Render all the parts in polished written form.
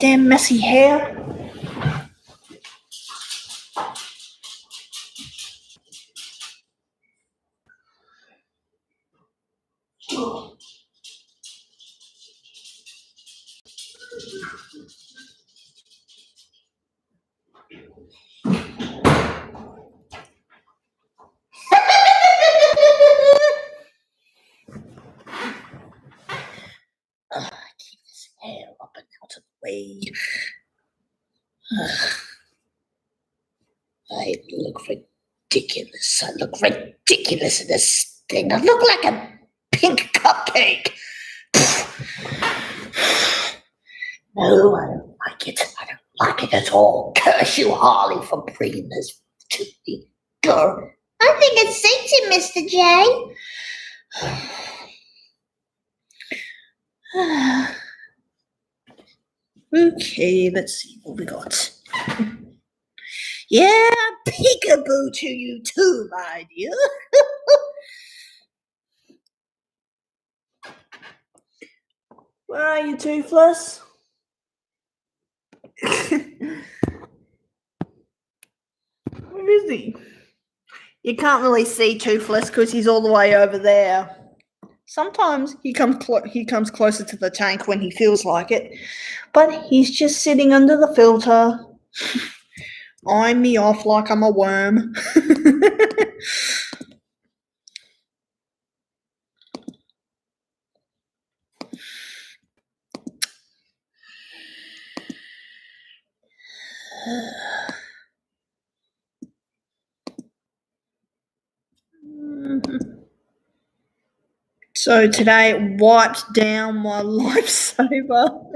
Damn messy hair. Keep this hair up and out of the way. I look ridiculous. I look ridiculous in this thing. I look like a pink cupcake. No, I don't like it. I don't like it at all. Curse you, Harley, for bringing this to me. Girl. I think it suits you, Mr. J. Okay, let's see what we got. Yeah, peekaboo to you too, my dear. Where are you, Toothless? Where is he? You can't really see Toothless because he's all the way over there. Sometimes he comes closer to the tank when he feels like it, but he's just sitting under the filter, eyeing me off like I'm a worm. So today it wiped down my lifesaver.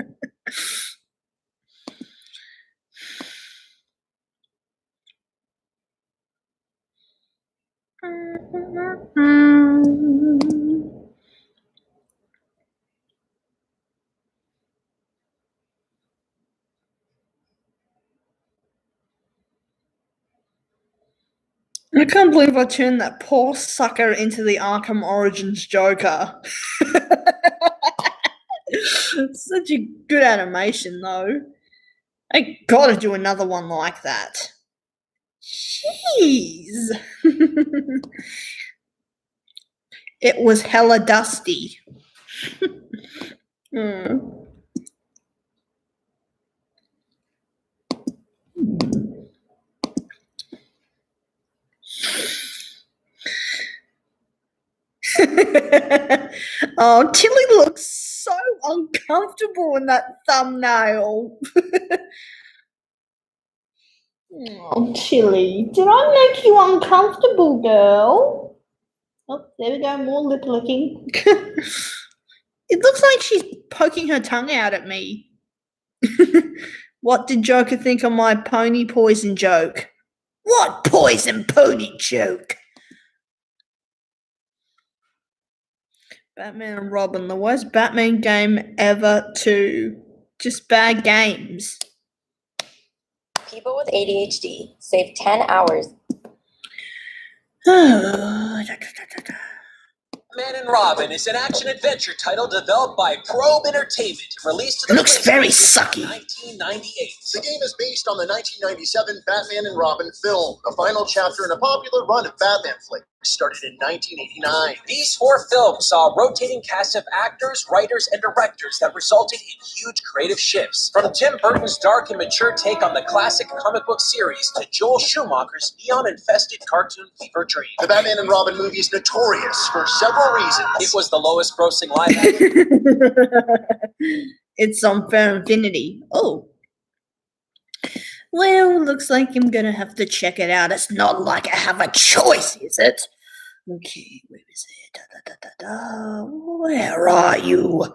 I can't believe I turned that poor sucker into the Arkham Origins Joker. Such a good animation, though. I gotta do another one like that. Jeez. It was hella dusty. Oh, Tilly looks so uncomfortable in that thumbnail. Oh, Tilly, did I make you uncomfortable, girl? Oh, there we go, more lip licking. It looks like she's poking her tongue out at me. What did Joker think of my pony poison joke? What poison pony joke? Batman and Robin, the worst Batman game ever too. Just bad games. People with ADHD save 10 hours. Batman and Robin is an action-adventure title developed by Probe Entertainment, released to the Looks very sucky. in 1998. The game is based on the 1997 Batman and Robin film, the final chapter in a popular run of Batman flicks started in 1989. These 4 films saw a rotating cast of actors, writers, and directors that resulted in huge creative shifts. From Tim Burton's dark and mature take on the classic comic book series to Joel Schumacher's neon-infested cartoon fever dream. The Batman and Robin movie is notorious for several reasons. It was the lowest grossing live action. It's on Fair Infinity. Oh. Well, looks like I'm gonna have to check it out. It's not like I have a choice, is it? Okay, where is it? Where are you?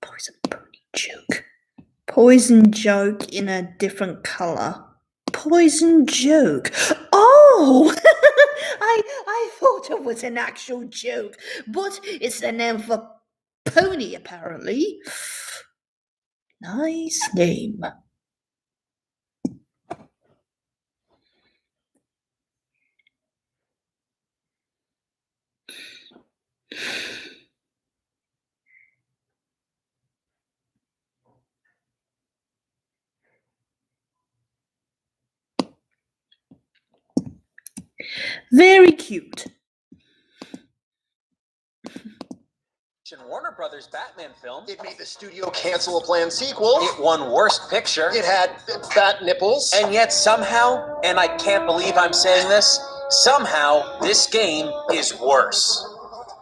Poison pony joke. Poison joke in a different color. Poison joke. Oh! I thought it was an actual joke, but it's the name of a pony, apparently. Nice name. Very cute. Warner Brothers Batman film. It made the studio cancel a planned sequel. It won Worst Picture. It had fat nipples. And yet somehow, and I can't believe I'm saying this, somehow this game is worse.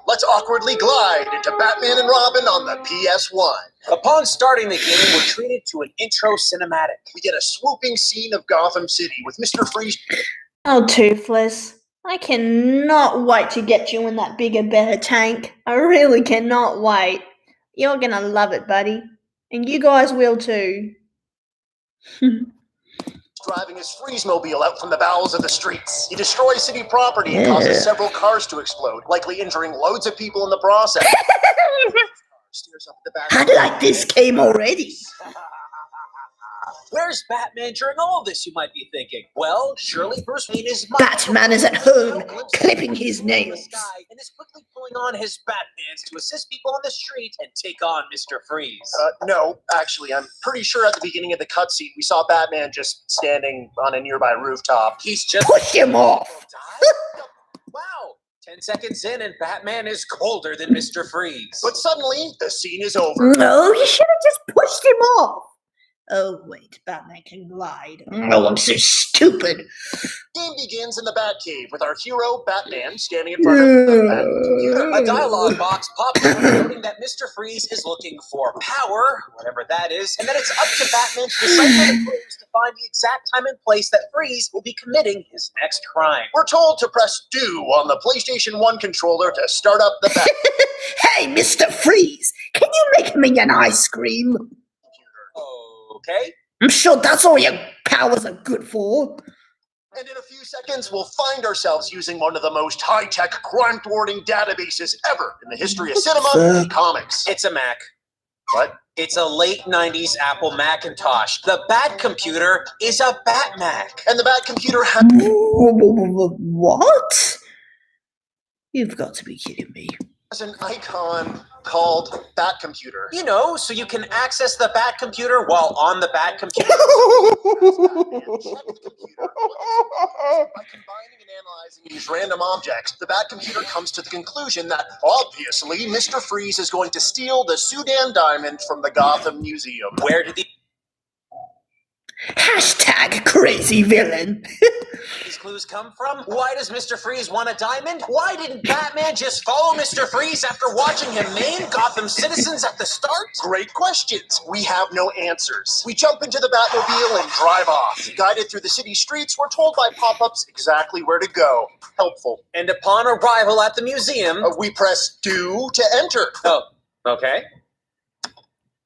Let's awkwardly glide into Batman and Robin on the PS1. Upon starting the game, we're treated to an intro cinematic. We get a swooping scene of Gotham City with Mr. Freeze. Oh, Toothless. I cannot wait to get you in that bigger, better tank. I really cannot wait. You're gonna love it, buddy. And you guys will too. Driving his Freeze-mobile out from the bowels of the streets. He destroys city property and causes several cars to explode, likely injuring loads of people in the process. Steers up the back. I like this game already. Where's Batman during all this, you might be thinking? Well, surely Bruce Wayne is... Batman is at home, clipping his nails. And is quickly pulling on his Batmans to assist people on the street and take on Mr. Freeze. No, actually, I'm pretty sure at the beginning of the cutscene we saw Batman just standing on a nearby rooftop. He's just... Push him off! Wow! 10 seconds in and Batman is colder than Mr. Freeze. But suddenly, the scene is over. No, you should have just pushed him off. Oh, wait, Batman can glide. Oh, I'm so stupid. Game begins in the Batcave with our hero, Batman, standing in front of the Bat-computer. A dialogue box pops up noting that Mr. Freeze is looking for power, whatever that is, and that it's up to Batman to decipher the clues to find the exact time and place that Freeze will be committing his next crime. We're told to press do on the PlayStation 1 controller to start up the Bat. Hey, Mr. Freeze, can you make me an ice cream? Okay. I'm sure that's all your powers are good for. And in a few seconds, we'll find ourselves using one of the most high-tech, crime-thwarting databases ever in the history of cinema and comics. It's a Mac. What? It's a late 90s Apple Macintosh. The Bat computer is a Bat Mac. And the Bat computer has... What? You've got to be kidding me. an icon called Bat Computer. You know, so you can access the Bat computer while on the Bat computer. By combining and analyzing these random objects, the Bat Computer comes to the conclusion that, obviously, Mr. Freeze is going to steal the Sudan diamond from the Gotham Museum. Where did Hashtag crazy villain. these clues come from? Why does Mr. Freeze want a diamond? Why didn't Batman just follow Mr. Freeze after watching him maim Gotham citizens at the start? Great questions. We have no answers. We jump into the Batmobile and drive off. Guided through the city streets, we're told by pop-ups exactly where to go. Helpful. And upon arrival at the museum... we press do to enter. Oh, okay.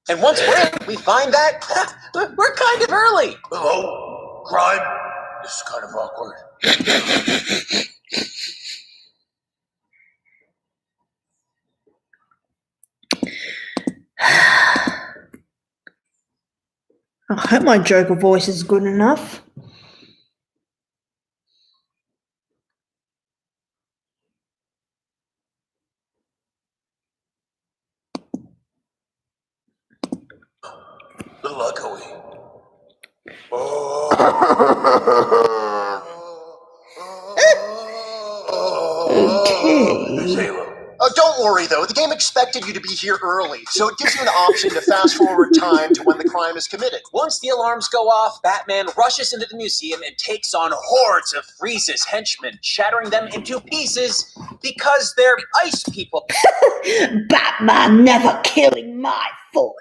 And once we're in, we find that we're kind of early. Hello? Crime? This is kind of awkward. I hope my Joker voice is good enough. Luckily. Okay. Don't worry, though. The game expected you to be here early, so it gives you an option to fast-forward time to when the crime is committed. Once the alarms go off, Batman rushes into the museum and takes on hordes of Freeze's henchmen, shattering them into pieces because they're ice people. Batman never killing my foot.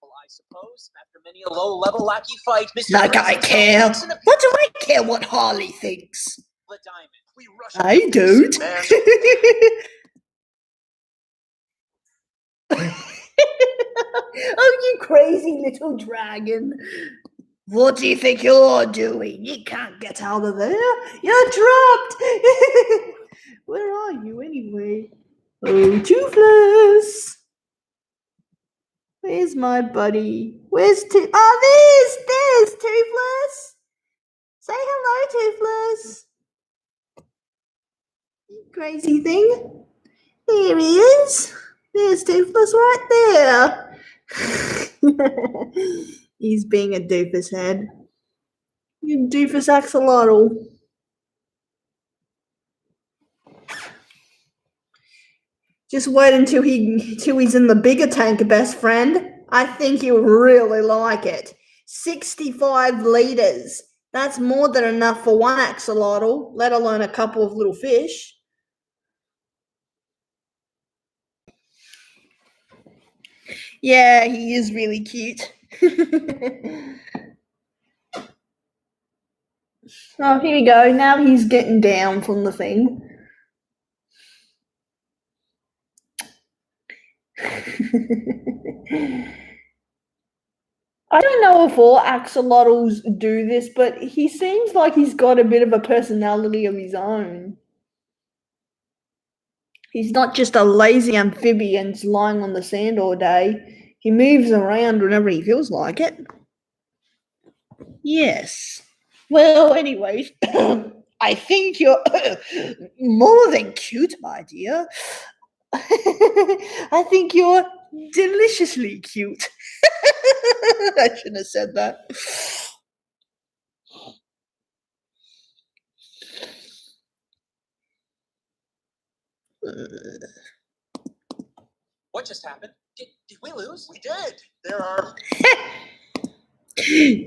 I suppose, after many a low-level lackey fight, Mr. Like Freeze I himself care. takes in a What do I care what Harley thinks? the diamond. We rush I don't. Man. Oh, you crazy little dragon. What do you think you're doing? You can't get out of there. You're trapped. Where are you anyway? Oh, Toothless. Where's my buddy? Where's there's Toothless. Say hello, Toothless. You crazy thing. There he is. There's Toothless right there. He's being a doofus head. You doofus axolotl. Just wait until he's in the bigger tank, best friend. I think you'll really like it. 65 liters. That's more than enough for one axolotl, let alone a couple of little fish. Yeah, he is really cute. Oh, here we go. Now he's getting down from the thing. I don't know if all axolotls do this, but he seems like he's got a bit of a personality of his own. He's not just a lazy amphibian lying on the sand all day. He moves around whenever he feels like it. Yes. Well, anyways, I think you're more than cute, my dear. I think you're deliciously cute. I shouldn't have said that. What just happened? Did we lose? We did. There are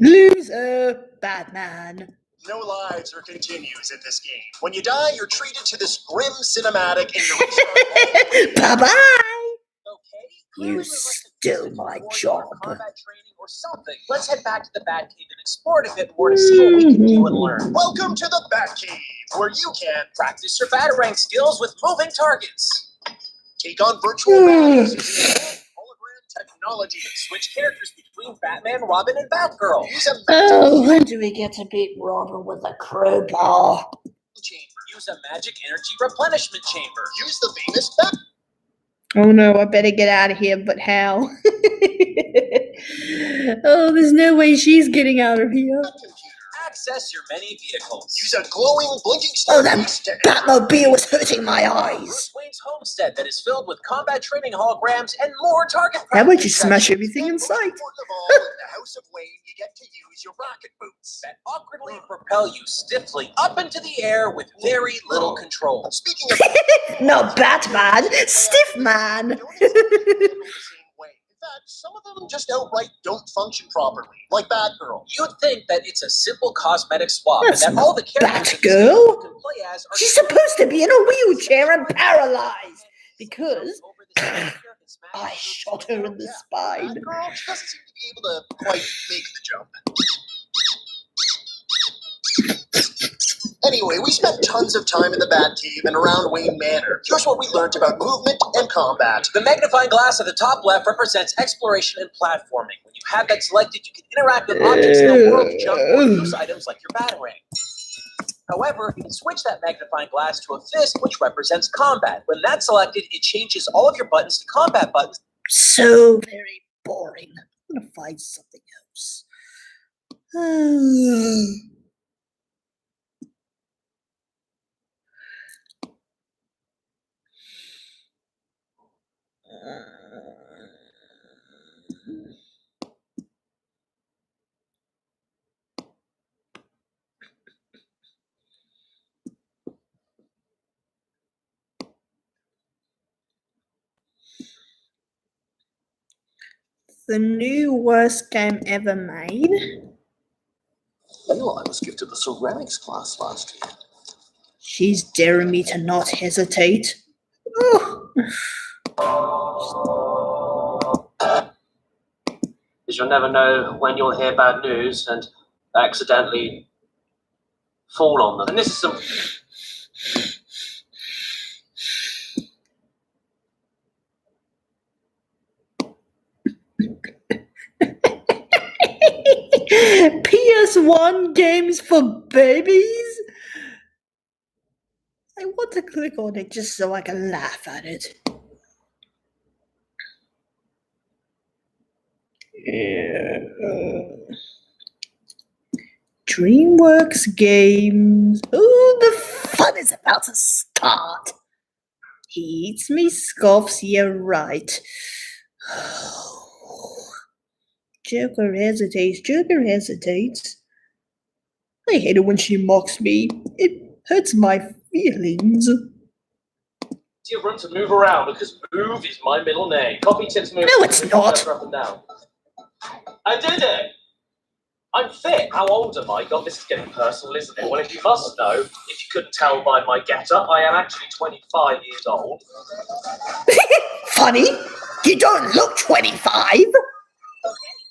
Loser, Batman. no lives or continues in this game. When you die, you're treated to this grim cinematic and you restart. Bye-bye. Okay. You clearly we must have stole missed a my tutorial or job. Combat training or something. Let's head back to the Batcave and explore it a bit more to see what we can do and learn. Welcome to the Batcave, where you can Practice your batarang skills with moving targets. take on virtual battles using hologram technology. Switch characters between Batman, Robin, and Batgirl. Use a Oh, when do we get to beat Robin with a crowbar? chamber. Use a magic energy replenishment chamber. Use the famous Bat. Oh no, I better get out of here, but how? Oh, there's no way she's getting out of here. Computer. Access your many vehicles. Use a glowing, blinking Oh, star that piece to Batmobile was hurting my eyes. Bruce Wayne's homestead that is filled with combat training holograms and more target How about you practice smash sessions everything in Most sight? important of all, in the House of Wayne, you get to use your rocket boots. that awkwardly propel you stiffly up into the air with very little control. Speaking of No, Batman, stiff man. don't exactly handle the same way. In fact, some of them just outright don't function properly, like Batgirl. You'd think that it's a simple cosmetic swap That's and that all the characters in this Batgirl. game you can play as are She's supposed to be in a wheelchair and paralyzed because I shot her in the spine. Batgirl, she doesn't seem to be able to quite make the jump. Anyway, we spent tons of time in the Batcave and around Wayne Manor. Here's what we learned about movement and combat. The magnifying glass at the top left represents exploration and platforming. When you have that selected, you can interact with objects in the world, jump, or use items like your batarang. However, you can switch that magnifying glass to a fist, which represents combat. When that's selected, it changes all of your buttons to combat buttons. So very boring. I'm gonna find something else. The new worst game ever made. Well, I was gifted the ceramics class last year. She's daring me to not hesitate. Oh. Because you'll never know when you'll hear bad news and accidentally fall on them. And this is some. PS1 games for babies? I want to click on it just so I can laugh at it. DreamWorks games. Ooh, the fun is about to start. He eats me, scoffs, you're right. Joker hesitates. I hate it when she mocks me. It hurts my feelings. Your room to move around because move is my middle name. Copy tips move. No, it's not. Up and down. I did it. I'm fit. How old am I? God, this is getting personal, isn't it? Well, if you must know, if you couldn't tell by my get-up, I am actually 25 years old. Funny, you don't look 25.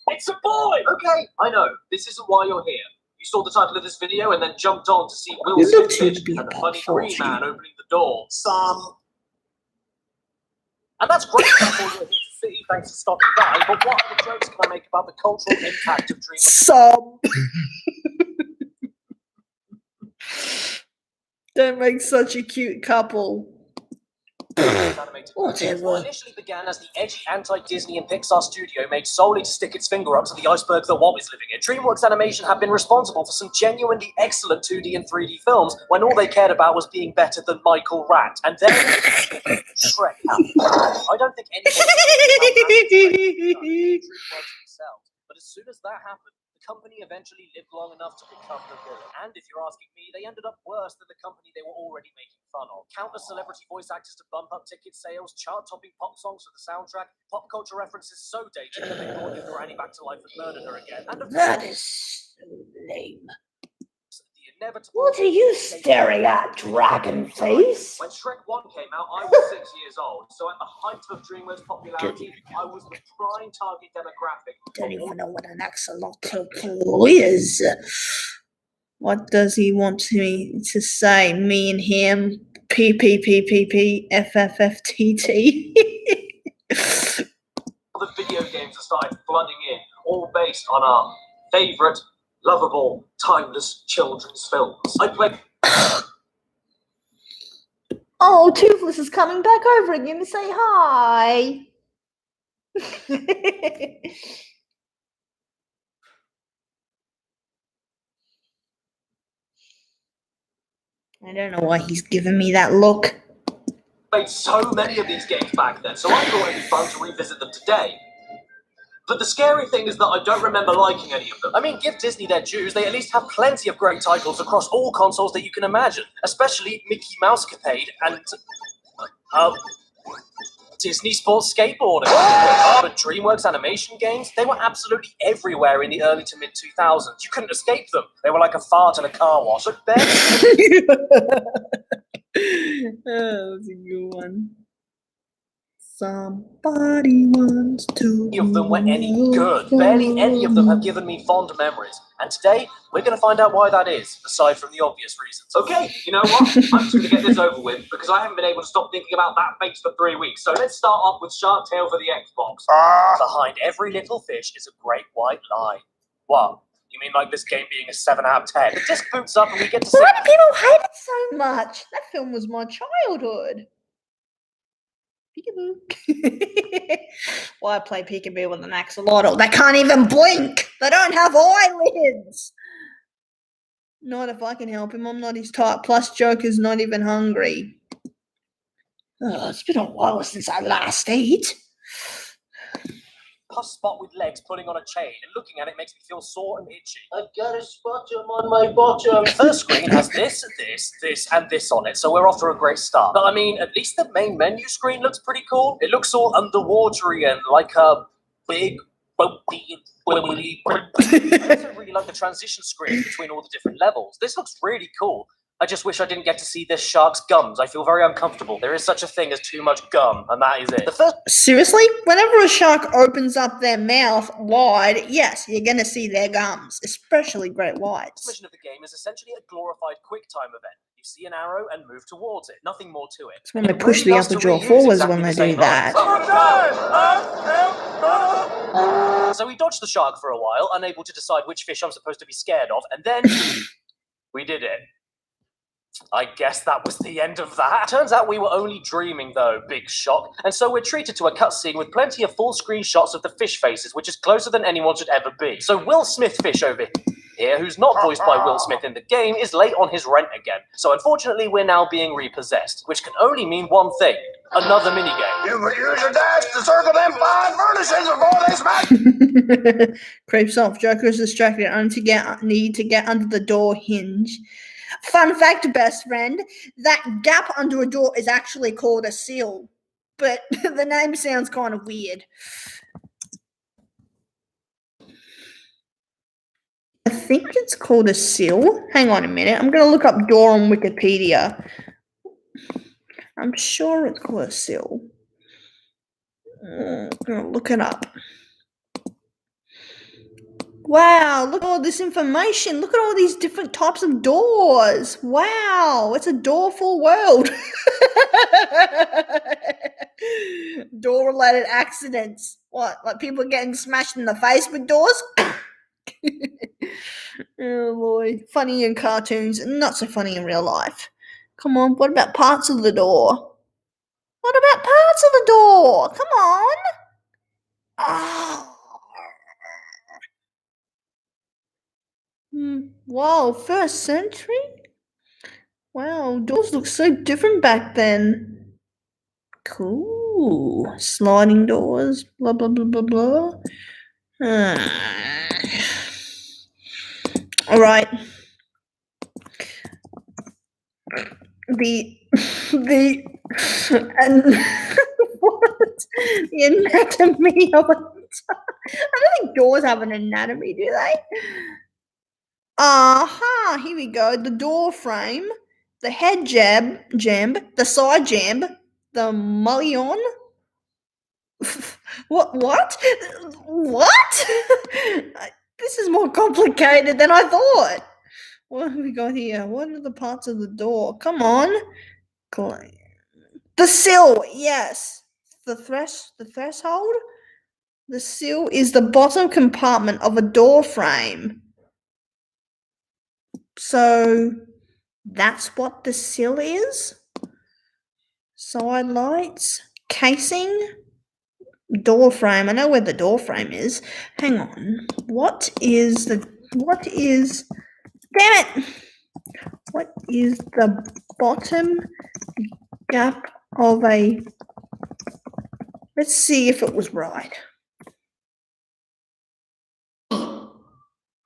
It's a boy. Okay, I know. This isn't why you're here. You saw the title of this video and then jumped on to see Will You look Smith to be and the about funny green 40. man opening the door. And that's great. That's all you're here to see. Thanks for stopping by. But what other jokes can I make about the cultural impact of DreamWorks? Some. Don't make such a cute couple. Whatever. Initially began as the edgy anti-Disney and Pixar studio made solely to stick its finger up to the iceberg that Walt is living in. DreamWorks Animation have been responsible for some genuinely excellent 2D and 3D films when all they cared about was being better than Michael Rat. And then Shrek happened. I don't think anyone themselves. But as soon as that happened, the company eventually lived long enough to become the villain. And if you're asking me, they ended up worse than the company they were already making fun of. Countless celebrity voice actors to bump up ticket sales, chart-topping pop songs for the soundtrack, pop culture references so dated that they brought your granny back to life and murdered her again. And of That course, is so lame. the inevitable. What are you staring at, dragon face? When Shrek 1 came out, I was 6 years old, so at the height of DreamWorks' popularity, I was the prime target demographic. Don't even know what an axolotl is. What does he want me to say? Me and him? PPPPPFFFTT. The video games that started flooding in, all based on our favourite, lovable, timeless children's films. I played. Oh, Toothless is coming back over again to say hi. I don't know why he's giving me that look. Played so many of these games back then, so I thought it'd be fun to revisit them today. But the scary thing is that I don't remember liking any of them. I mean, give Disney their dues, they at least have plenty of great titles across all consoles that you can imagine, especially Mickey Mousecapade and Disney Sports Skateboarding. But DreamWorks Animation games, they were absolutely everywhere in the early to mid 2000s. You couldn't escape them. They were like a fart in a car wash. Oh, that's a good one. Somebody wants to. Any of them were any good. Barely any of them have given me fond memories. And today, we're going to find out why that is, aside from the obvious reasons. Okay, you know what? I'm just going to get this over with, because I haven't been able to stop thinking about that face for 3 weeks. So let's start off with Shark Tale for the Xbox. Behind every little fish is a great white line. What? You mean like this game being a 7 out of 10? The disc boots up and we get to see... Why do people hate it so much? That film was my childhood. Peekaboo. Why play peekaboo with an axolotl? They can't even blink. They don't have eyelids. Not if I can help him. I'm not his type. Plus, Joker's not even hungry. Oh, it's been a while since I last ate. Puff spot with legs pulling on a chain, and looking at it makes me feel sore and itchy. I've got a spottum on my bottom. The first screen has this, and this on it, so we're off to a great start. But I mean, at least the main menu screen looks pretty cool. It looks all underwatery and like a big, bumpy, wibbly. I also really like the transition screens between all the different levels. This looks really cool. I just wish I didn't get to see this shark's gums. I feel very uncomfortable. There is such a thing as too much gum, and that is it. The first Seriously? Whenever a shark opens up their mouth wide, yes, you're going to see their gums, especially great whites. mission of the game is essentially a glorified QuickTime event. You see an arrow and move towards it. Nothing more to it. It's when they And it push the really does upper to jaw reuse forwards exactly when they the same do that. So we dodged the shark for a while, unable to decide which fish I'm supposed to be scared of, and then we did it. I guess that was the end of that. Turns out we were only dreaming though, big shock. And so we're treated to a cutscene with plenty of full screen shots of the fish faces, which is closer than anyone should ever be. So Will Smith fish over here, who's not voiced by Will Smith in the game, is late on his rent again. So unfortunately, we're now being repossessed, which can only mean one thing: another minigame. You can use your dash to circle them fine furnaces before they smash. Creeps off. Joker is distracted and need to get under the door hinge. Fun fact, best friend, that gap under a door is actually called a sill, but the name sounds kind of weird. I think it's called a sill. Hang on a minute. I'm going to look up door on Wikipedia. I'm sure it's called a sill. I'm going to look it up. Wow, look at all this information. Look at all these different types of doors. Wow, it's a doorful world. Door-related accidents. What, like people getting smashed in the face with doors? Oh boy, funny in cartoons, not so funny in real life. Come on, what about parts of the door? What about parts of the door? Come on. Oh. Wow, first century? Wow, doors look so different back then. Cool. Sliding doors, blah, blah, blah, blah, blah. All right. What? The anatomy of a I don't think doors have an anatomy, do they? Aha, here we go. The door frame, the head jamb, the side jamb, the mullion. What? What? This is more complicated than I thought. What have we got here? What are the parts of the door? Come on. The sill, yes. The threshold. The sill is the bottom compartment of a door frame. So that's what the sill is. Side lights, casing, door frame. I know where the door frame is. Hang on. What is damn it. What is the bottom gap of a, let's see if it was right.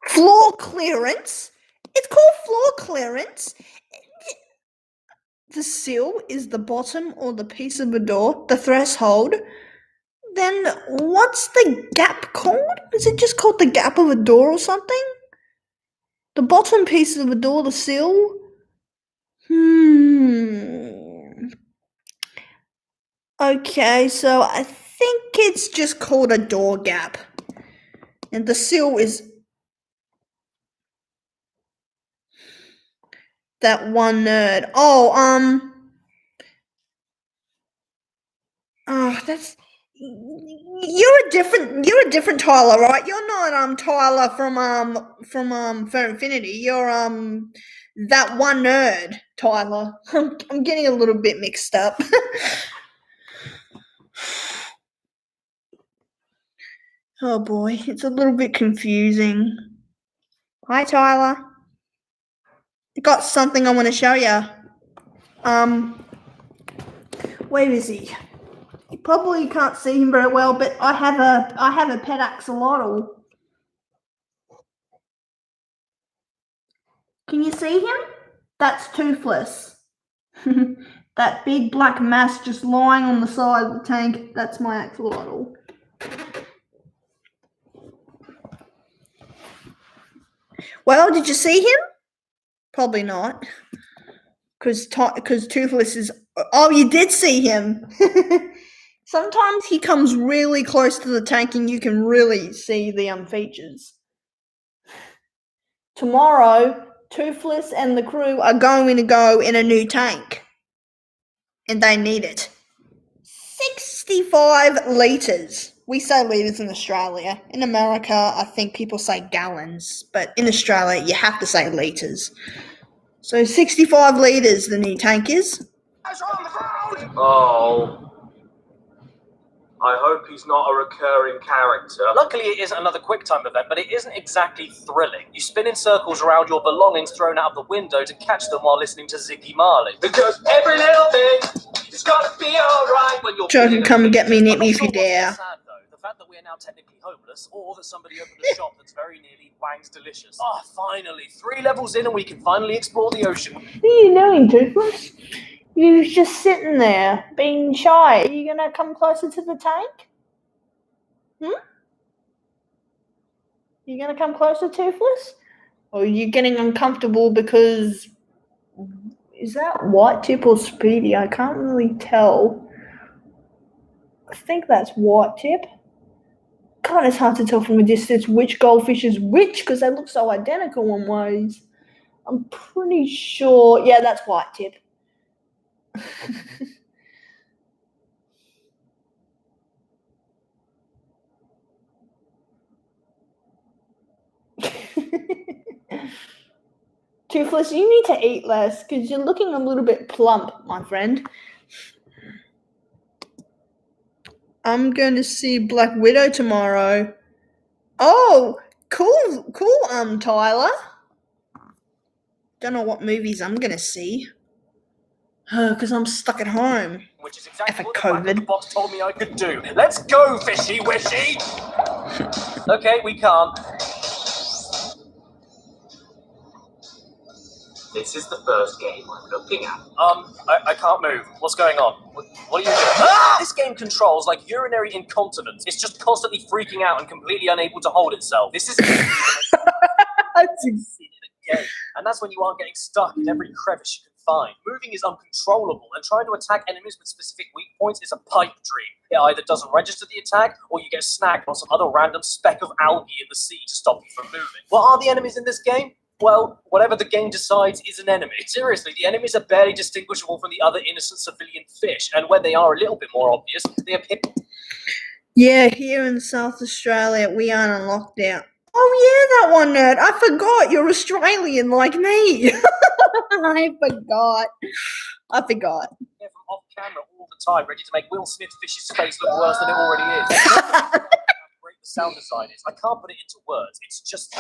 Floor clearance. It's called floor clearance. The sill is the bottom or the piece of the door, the threshold. Then what's the gap called? Is it just called the gap of a door or something? The bottom piece of the door, the sill? Okay, so I think it's just called a door gap. And the sill is that one nerd. That's you're a different Tyler, right? You're not Tyler from For Infinity. You're that one nerd, Tyler. I'm getting a little bit mixed up. Oh boy, it's a little bit confusing. Hi, Tyler. I got something I want to show you. Where is he? You probably can't see him very well, but I have a pet axolotl. Can you see him? That's Toothless. That big black mass just lying on the side of the tank, that's my axolotl. Well, did you see him? Probably not. Because Toothless is... Oh, you did see him. Sometimes he comes really close to the tank and you can really see the features. Tomorrow Toothless and the crew are going to go in a new tank. And they need it. 65 litres. We say litres in Australia. In America, I think people say gallons. But in Australia, you have to say litres. So 65 litres the new tank is. Oh. I hope he's not a recurring character. Luckily, it isn't another QuickTime event, but it isn't exactly thrilling. You spin in circles around your belongings thrown out of the window to catch them while listening to Ziggy Marley. Because every little thing is gonna be alright when you're Joking, come and get me, nip me if you dare. Sad, though, the fact that we are now technically homeless, or that somebody opened a shop that's very nearly Wang's Delicious. Oh, finally, 3 levels in and we can finally explore the ocean. What are you doing, Toothless? You're just sitting there, being shy. Are you gonna come closer to the tank? You gonna come closer, Toothless? Or are you getting uncomfortable because... Is that White Tip or Speedy? I can't really tell. I think that's White Tip. God, it's hard to tell from a distance which goldfish is which because they look so identical in ways. I'm pretty sure... Yeah, that's White Tip. Toothless, you need to eat less because you're looking a little bit plump, my friend. I'm going to see Black Widow tomorrow. Oh, cool, Tyler. Don't know what movies I'm going to see. Because I'm stuck at home. Which is exactly what COVID. the box told me I could do. Let's go, fishy wishy! Okay, we can't. This is the first game I'm looking at. I can't move. What's going on? What are you doing? Ah! This game controls like urinary incontinence. It's just constantly freaking out and completely unable to hold itself. This is and that's when you aren't getting stuck in every crevice you can find. Moving is uncontrollable, and trying to attack enemies with specific weak points is a pipe dream. It either doesn't register the attack, or you get snagged on some other random speck of algae in the sea to stop you from moving. What are the enemies in this game? Well, whatever the game decides is an enemy. Seriously, the enemies are barely distinguishable from the other innocent civilian fish, and when they are a little bit more obvious, they appear... Yeah, here in South Australia, we aren't on lockdown. Oh, yeah, that one, nerd. I forgot. You're Australian like me. I forgot. From off camera all the time, ready to make Will Smith's fish's face look worse than it already is. Great the sound design is. I can't put it into words. It's just...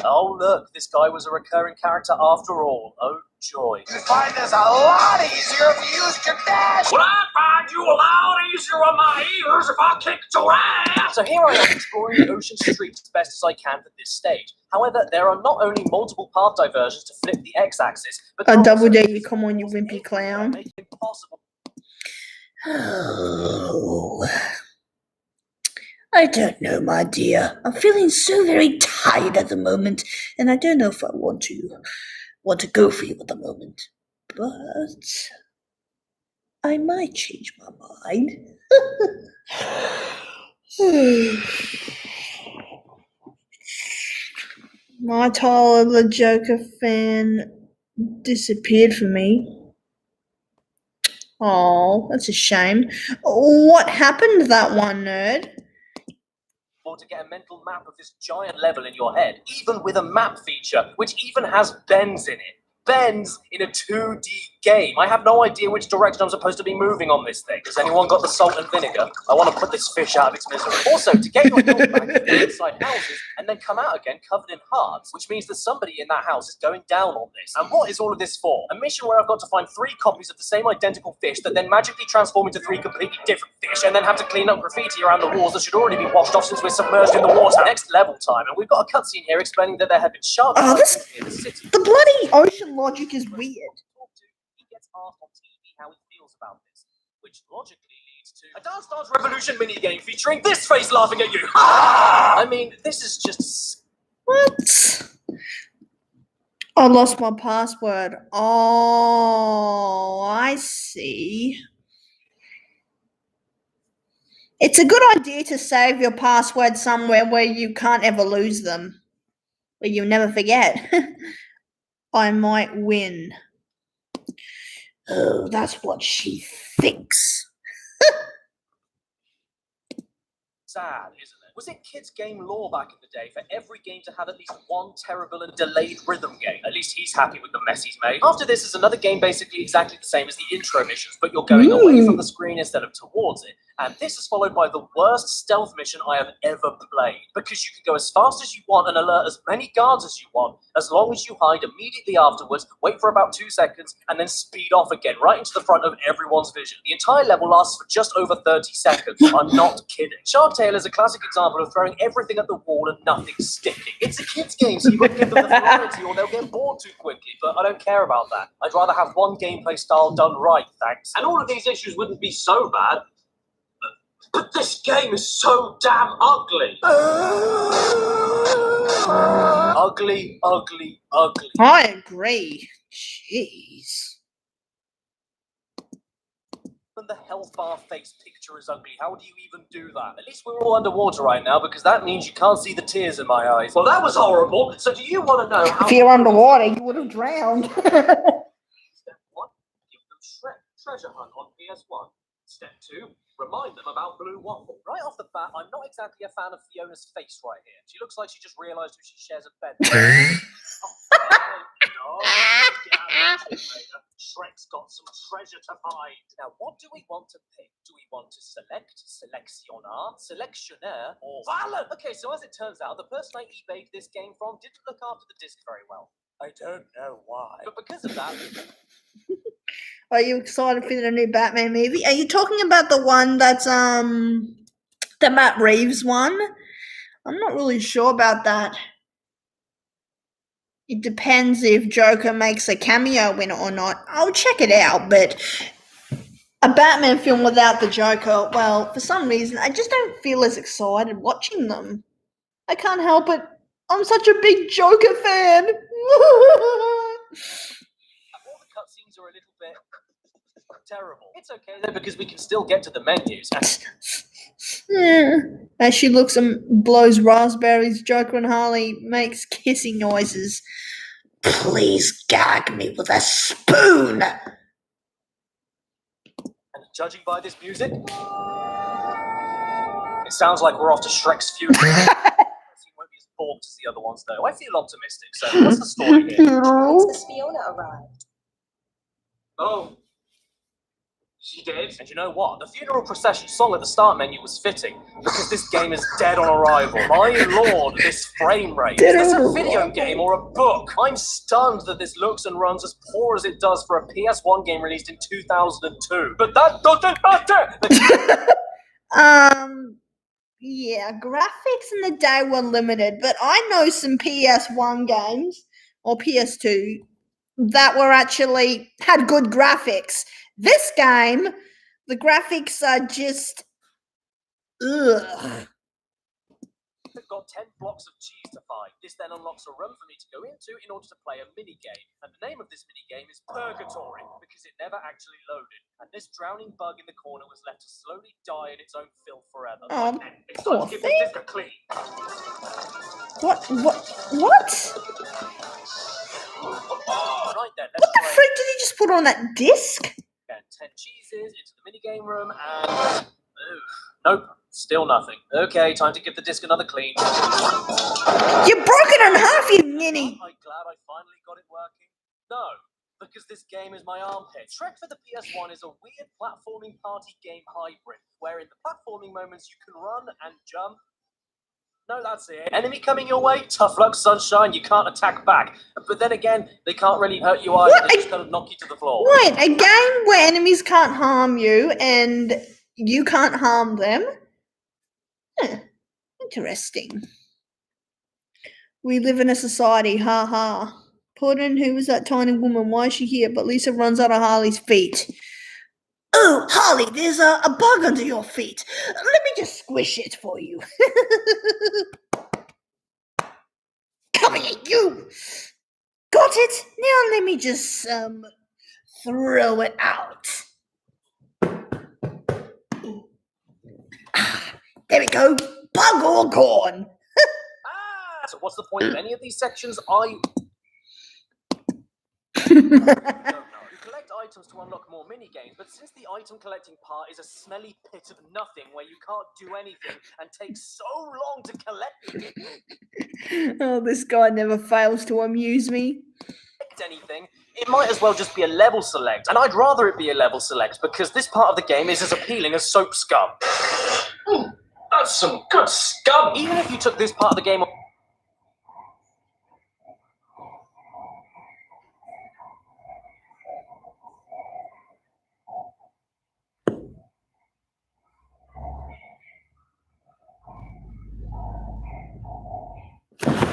Oh, look, this guy was a recurring character after all. Oh, joy. You find this a lot easier if you used your dash. Would I find you a lot easier on my ears if I kicked your ass? So here I am exploring the ocean streets as best as I can for this stage. However, there are not only multiple path diversions to flip the x-axis, but... A double dare you, come on, you wimpy clown. Make it impossible. Oh, I don't know, my dear. I'm feeling so very tired at the moment, and I don't know if I want to go for you at the moment. But I might change my mind. My Tyler the Joker fan disappeared from me. Oh, that's a shame. What happened to that one, nerd? Or to get a mental map of this giant level in your head, even with a map feature, which even has bends in it. Bends in a 2D game. I have no idea which direction I'm supposed to be moving on this thing. Has anyone got the salt and vinegar? I want to put this fish out of its misery. Also, to get your health back, you go inside houses and then come out again covered in hearts, which means that somebody in that house is going down on this. And what is all of this for? A mission where I've got to find 3 copies of the same identical fish that then magically transform into 3 completely different fish and then have to clean up graffiti around the walls that should already be washed off since we're submerged in the water. Next level time, and we've got a cutscene here explaining that there have been sharks in the city. The bloody ocean logic is weird. He gets asked on TV how he feels about this, which logically leads to a Dance Dance Revolution minigame featuring this face laughing at you. I mean, this is just... What? I lost my password. Oh, I see. It's a good idea to save your password somewhere where you can't ever lose them. Where you never forget. I might win. Oh, that's what she thinks. Sad, isn't it? Was it kids' game law back in the day for every game to have at least one terrible and delayed rhythm game? At least he's happy with the mess he's made. After this is another game basically exactly the same as the intro missions, but you're going away from the screen instead of towards it. And this is followed by the worst stealth mission I have ever played. Because you can go as fast as you want and alert as many guards as you want, as long as you hide immediately afterwards, wait for about 2 seconds, and then speed off again, right into the front of everyone's vision. The entire level lasts for just over 30 seconds. I'm not kidding. Shark Tale is a classic example of throwing everything at the wall and nothing sticking. It's a kid's game, so you've got to give them the variety or they'll get bored too quickly, but I don't care about that. I'd rather have one gameplay style done right, thanks. And all of these issues wouldn't be so bad. But this game is so damn ugly. Ugly, ugly, ugly. I agree. Jeez. And the health bar face picture is ugly. How do you even do that? At least we're all underwater right now because that means you can't see the tears in my eyes. Well, that was horrible. So do you want to know how... If you're underwater, you would have drowned. Step 1, give them Shrek Treasure Hunt on PS1. Step 2, remind them about Blue Waffle. Right off the bat, I'm not exactly a fan of Fiona's face right here. She looks like she just realised who she shares a bed with. Shrek's got some treasure to find. Now, what do we want to pick? Do we want to select Seleccionar, Selectionaire, or Valen? Okay, so as it turns out, the person I eBayed this game from didn't look after the disc very well. I don't know why. But because of that... Are you excited for the new Batman movie? Are you talking about the one that's the Matt Reeves one? I'm not really sure about that. It depends if Joker makes a cameo in it or not. I'll check it out, but a Batman film without the Joker, well, for some reason, I just don't feel as excited watching them. I can't help it. I'm such a big Joker fan. All the cutscenes are a little bit terrible. It's okay though because we can still get to the menus. As she looks and blows raspberries, Joker and Harley makes kissing noises. Please gag me with a spoon. And judging by this music, it sounds like we're off to Shrek's funeral. He won't be as bored as the other ones though. I feel optimistic. So what's the story here? Princess Fiona arrived. Oh. She did. And you know what? The funeral procession song at the start menu was fitting because this game is dead on arrival. My lord, this frame rate. Is this a video game or a book? I'm stunned that this looks and runs as poor as it does for a PS1 game released in 2002. But that doesn't matter! Yeah, graphics in the day were limited, but I know some PS1 games or PS2 that were actually had good graphics. This game, the graphics are just ugh. We've got 10 blocks of cheese to find. This then unlocks a room for me to go into in order to play a mini-game. And the name of this mini-game is Purgatory, because it never actually loaded. And this drowning bug in the corner was left to slowly die in its own filth forever. It's time to give this disc a clean. What? Right then, What the frick did he just put on that disc? And 10 cheeses into the mini-game room and... nope. Still nothing. Okay, time to give the disc another clean. You broke it in half, you ninny! Am I glad I finally got it working? No, because this game is my armpit. Shrek for the PS1 is a weird platforming party game hybrid, where in the platforming moments you can run and jump. No, that's it. Enemy coming your way? Tough luck, sunshine. You can't attack back. But then again, they can't really hurt you either. They just kind of knock you to the floor. Wait, a game where enemies can't harm you and you can't harm them? Interesting. We live in a society, ha ha. Puddin', who was that tiny woman? Why is she here? But Lisa runs out of Harley's feet. Oh, Harley, there's a bug under your feet. Let me just squish it for you. Come here, you. Got it? Now let me just, throw it out. There we go. Bug all gone. So what's the point of any of these sections? don't know. You collect items to unlock more mini-games, but since the item collecting part is a smelly pit of nothing where you can't do anything and takes so long to collect Oh, this guy never fails to amuse me. anything, it might as well just be a level select. And I'd rather it be a level select because this part of the game is as appealing as soap scum. That's some good scum. Even if you took this part of the game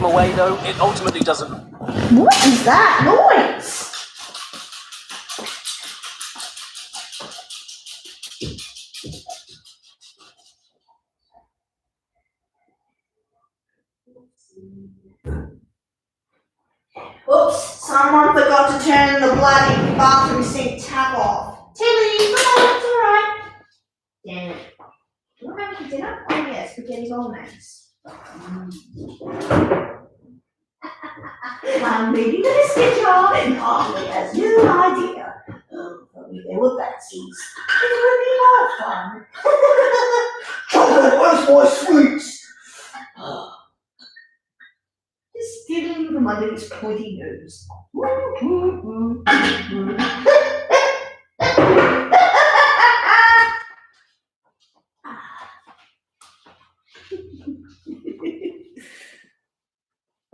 away, though, it ultimately doesn't. What is that noise? Oops, someone forgot to turn the bloody bathroom sink tap off. Tilly, come on, it's alright. Damn it. What happened to dinner? Oh yes, spaghetti bolognese. I'm reading the biscuit jar and Harley has no idea. Oh, if only there were Betsy's. It would be more fun. Chocolate, where's my sweets? Just stealing from under his pointy nose.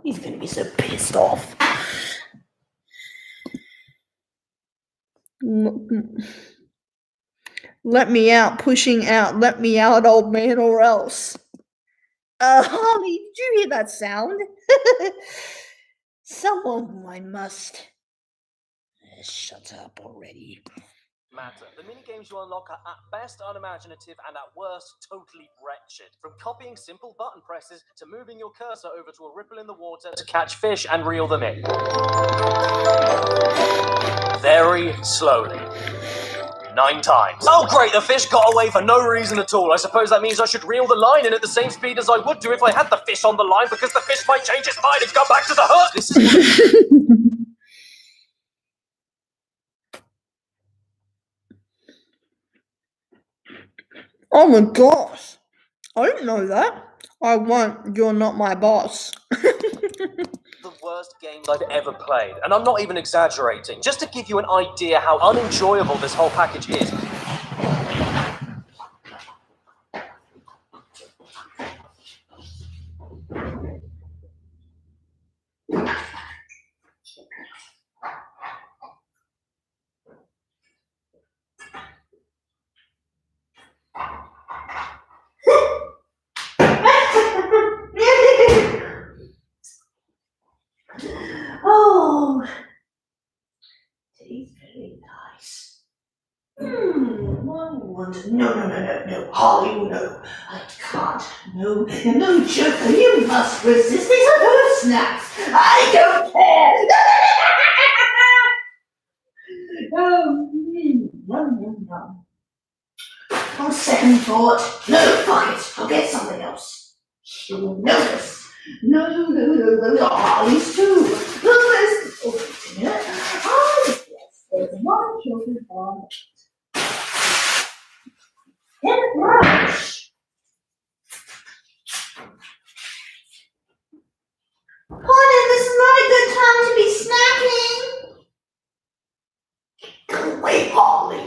He's gonna be so pissed off. Let me out, pushing out, let me out, old man, or else. Holly, did you hear that sound? Someone who I must. Shut up already. Matter. The minigames you unlock are at best unimaginative and at worst totally wretched. From copying simple button presses to moving your cursor over to a ripple in the water to catch fish and reel them in. Very slowly. 9 times. Oh great, the fish got away for no reason at all. I suppose that means I should reel the line in at the same speed as I would do if I had the fish on the line because the fish might change its mind and come back to the hook. This is... Oh my gosh. I didn't know that. I won't. You're not my boss. The worst games I've ever played, and I'm not even exaggerating. Just to give you an idea how unenjoyable this whole package is. Oh, tastes very nice. No, Holly, no. I can't. No, Joker, you must resist. These are her snacks. I don't care. No. On second thought, no, fuck it. I'll get something else. She will notice. No, Holly's too. Oh, yes, there's one children's bar. Get a brush. Honey, this is not a good time to be snacking. Go away, Holly.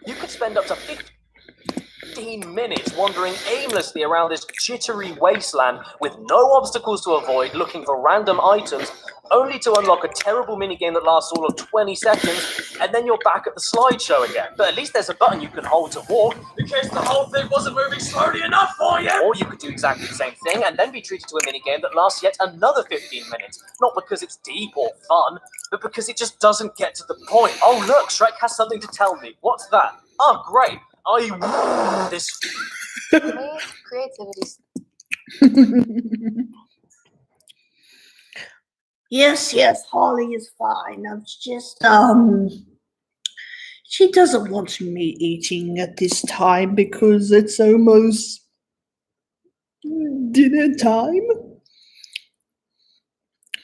You could spend up to 15 minutes wandering aimlessly around this jittery wasteland with no obstacles to avoid, looking for random items, only to unlock a terrible minigame that lasts all of 20 seconds, and then you're back at the slideshow again. But at least there's a button you can hold to walk, in case the whole thing wasn't moving slowly enough for you! Or you could do exactly the same thing, and then be treated to a minigame that lasts yet another 15 minutes. Not because it's deep or fun, but because it just doesn't get to the point. Oh look, Shrek has something to tell me. What's that? Oh great. This For me, creativity's Yes, Holly is fine. I'm just She doesn't want me eating at this time because it's almost dinner time.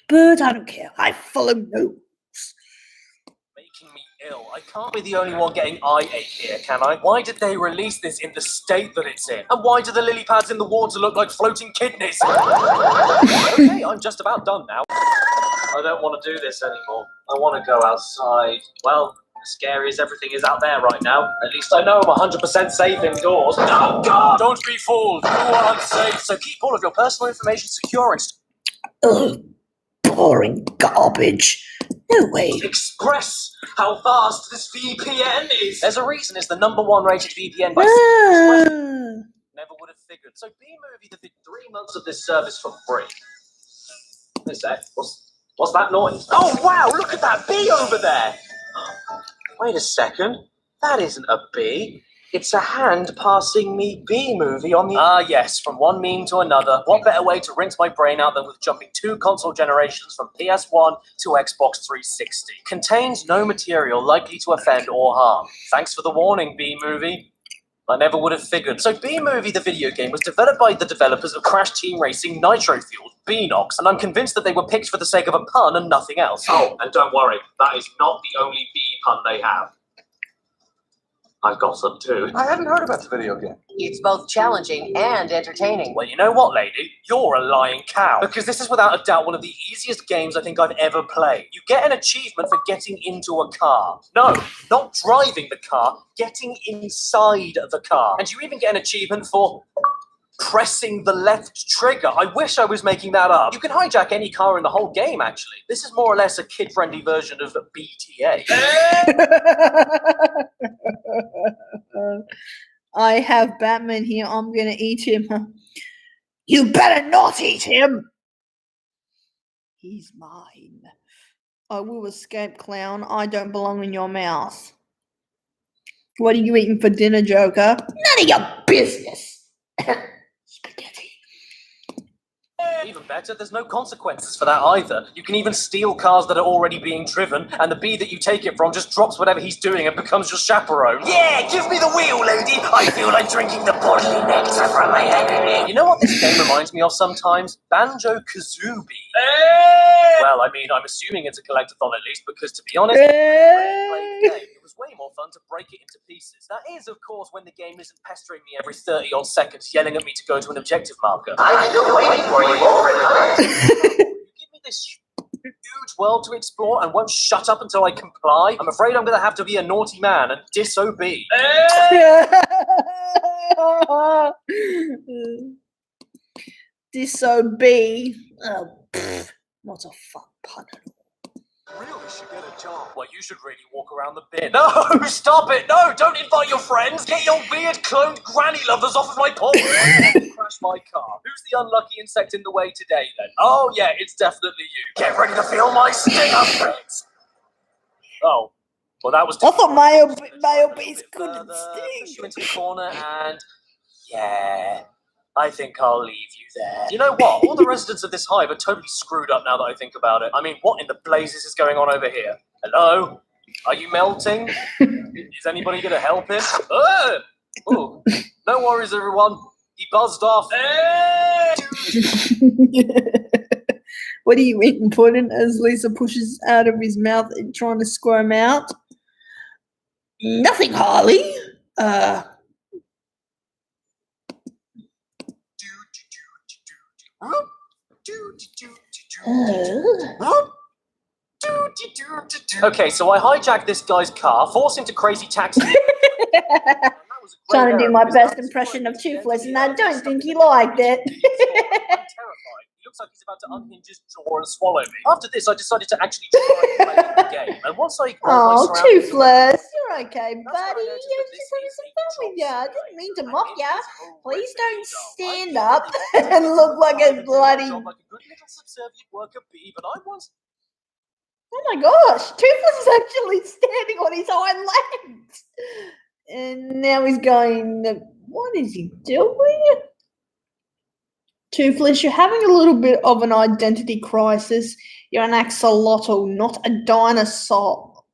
But I don't care. I follow no. Making me ill. I can't be the only one getting eye ache here, can I? Why did they release this in the state that it's in? And why do the lily pads in the water look like floating kidneys? Okay, I'm just about done now. I don't want to do this anymore. I want to go outside. Well, as scary as everything is out there right now, at least I know I'm 100% safe indoors. Oh, God! Don't be fooled. You are unsafe. So keep all of your personal information secure and... Ugh, boring garbage. No way. Express how fast this VPN is. There's a reason it's the #1 rated VPN by Never would have figured. So B-Movie did 3 months of this service for free. What's that? What's that noise? Oh wow, look at that bee over there. Wait a second. That isn't a bee. It's a hand passing me B-Movie on the... Ah yes, from one meme to another. What better way to rinse my brain out than with jumping 2 console generations from PS1 to Xbox 360. Contains no material likely to offend or harm. Thanks for the warning, B-Movie. I never would have figured. So B-Movie, the video game, was developed by the developers of Crash Team Racing Nitro Fueled, Beanox, and I'm convinced that they were picked for the sake of a pun and nothing else. Oh, and don't worry, that is not the only bee pun they have. I've got some too. I hadn't heard about the video game. It's both challenging and entertaining. Well, you know what, lady? You're a lying cow. Because this is without a doubt one of the easiest games I think I've ever played. You get an achievement for getting into a car. No, not driving the car, getting inside the car. And you even get an achievement for pressing the left trigger. I wish I was making that up. You can hijack any car in the whole game, actually. This is more or less a kid-friendly version of BTA. I have Batman here. I'm gonna eat him. You better not eat him. He's mine. I will escape, clown. I don't belong in your mouth. What are you eating for dinner, Joker? None of your business. Spaghetti. Even better, there's no consequences for that either. You can even steal cars that are already being driven, and the bee that you take it from just drops whatever he's doing and becomes your chaperone. Yeah, give me the wheel, lady. I feel like drinking the bodily nectar from my enemy. You know what this game reminds me of sometimes? Banjo-Kazooie. Well, I mean, I'm assuming it's a collectathon at least, because to be honest, it was way more fun to break it into pieces. That is, of course, when the game isn't pestering me every 30-odd seconds, yelling at me to go to an objective marker. I'm still waiting for you over You give me this huge world to explore and won't shut up until I comply. I'm afraid I'm going to have to be a naughty man and disobey. Disobey. Oh, not a fun pun at all. Really should get a job. Well, you should really walk around the bin. No, stop it! No, don't invite your friends! Get your weird cloned granny lovers off of my porch! Crash my car. Who's the unlucky insect in the way today, then? Oh, yeah, it's definitely you. Get ready to feel my stinger, friends. Oh, well, that was... I thought male bees couldn't Push you sting. into the corner and... Yeah... I think I'll leave you there. You know what? All the residents of this hive are totally screwed up now that I think about it. I mean, what in the blazes is going on over here? Hello? Are you melting? Is anybody going to help him? Oh, no worries, everyone. He buzzed off. What are you eating, Puddin'? As Lisa pushes out of his mouth and trying to squirm out. Nothing, Harley. Okay, so I hijacked this guy's car, forced him to crazy taxi. Trying to do my best impression of Toothless, and I don't think he liked it. I'm terrified. He looks like he's about to unhinge his jaw and swallow me. After this, I decided to actually try and play the game. And once I Oh, Toothless, you're okay, That's how I buddy. noticed I'm that just this having is some a fun with ya. I top didn't mean to secret. mock And ya. it is Please horrendous. don't So stand I up did and look like I a did my bloody... job like a good little subservient worker bee, but I once... Oh my gosh, Toothless is actually standing on his hind legs. And now he's going, what is he doing? Toothless, you're having a little bit of an identity crisis. You're an axolotl, not a dinosaur.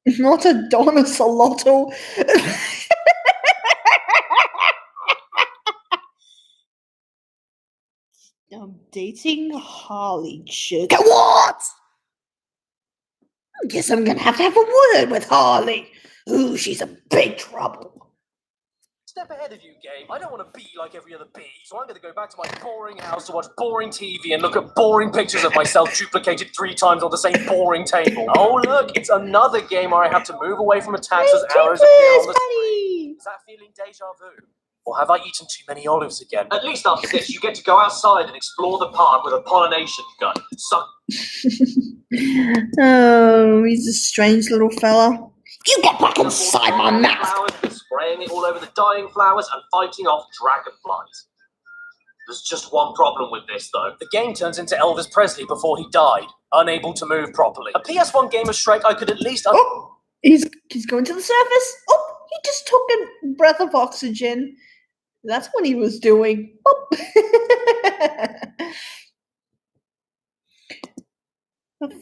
Not a Dinosaur. I'm dating Harley Sugar. What? Guess I'm gonna have a word with Harley. Ooh, she's in big trouble. Step ahead of you, Gabe. I don't want to be like every other bee, so I'm going to go back to my boring house to watch boring TV and look at boring pictures of myself duplicated 3 times on the same boring table. Oh, look, it's another game where I have to move away from attacks as arrows appear on the screen. Is that feeling deja vu? Or have I eaten too many olives again? At least after this, you get to go outside and explore the park with a pollination gun. Suck. Oh, he's a strange little fella. You get back inside my mouth! Flowers, spraying it all over the dying flowers and fighting off dragonflies. There's just one problem with this, though. The game turns into Elvis Presley before he died, unable to move properly. A PS1 game of Shrek I could at least... Oh, he's going to the surface. Oh, he just took a breath of oxygen. That's what he was doing. Oh.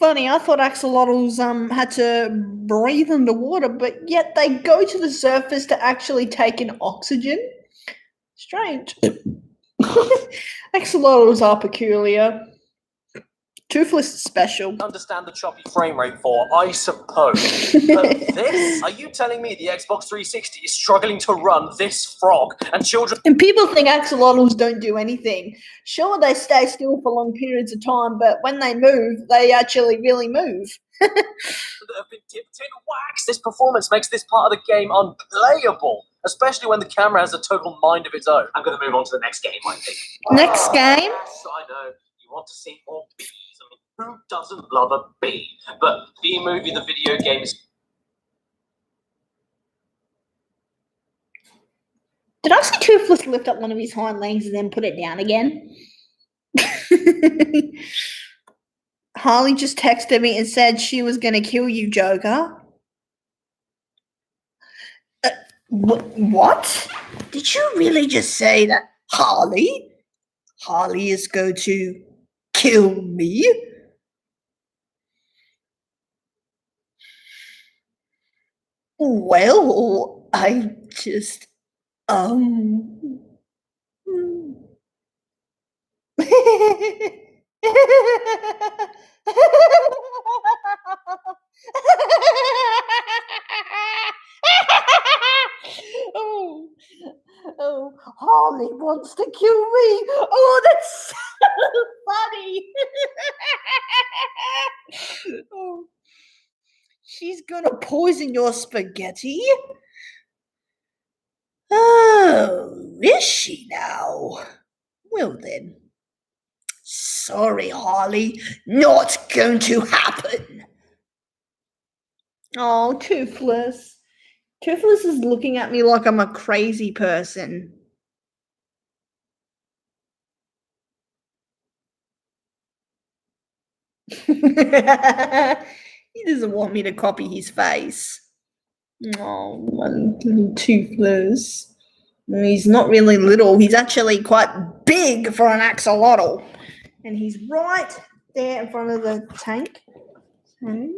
Funny, I thought axolotls had to breathe underwater, but yet they go to the surface to actually take in oxygen. Strange. Axolotls are peculiar. Toothless is special. Understand the choppy frame rate for, I suppose. But this? Are you telling me the Xbox 360 is struggling to run this frog and children... And people think axolotls don't do anything. Sure, they stay still for long periods of time, but when they move, they actually really move. that have been dipped in wax. This performance makes this part of the game unplayable, especially when the camera has a total mind of its own. I'm going to move on to the next game, I think. Next game? Yes, I know. You want to see more bees. I mean, who doesn't love a bee? But the movie, the video game is... Did I see Toothless lift up one of his hind legs and then put it down again? Harley just texted me and said she was going to kill you, Joker. What? Did you really just say that, Harley? Harley is going to kill me? Well, I just, oh, Harley wants to kill me. Oh, that's so funny. Oh, she's gonna poison your spaghetti. Oh, is she now? Well then. Sorry, Harley. Not going to happen. Oh, Toothless. Toothless is looking at me like I'm a crazy person. He doesn't want me to copy his face. Oh, my little Toothless. He's not really little. He's actually quite big for an axolotl. And he's right there in front of the tank. Okay.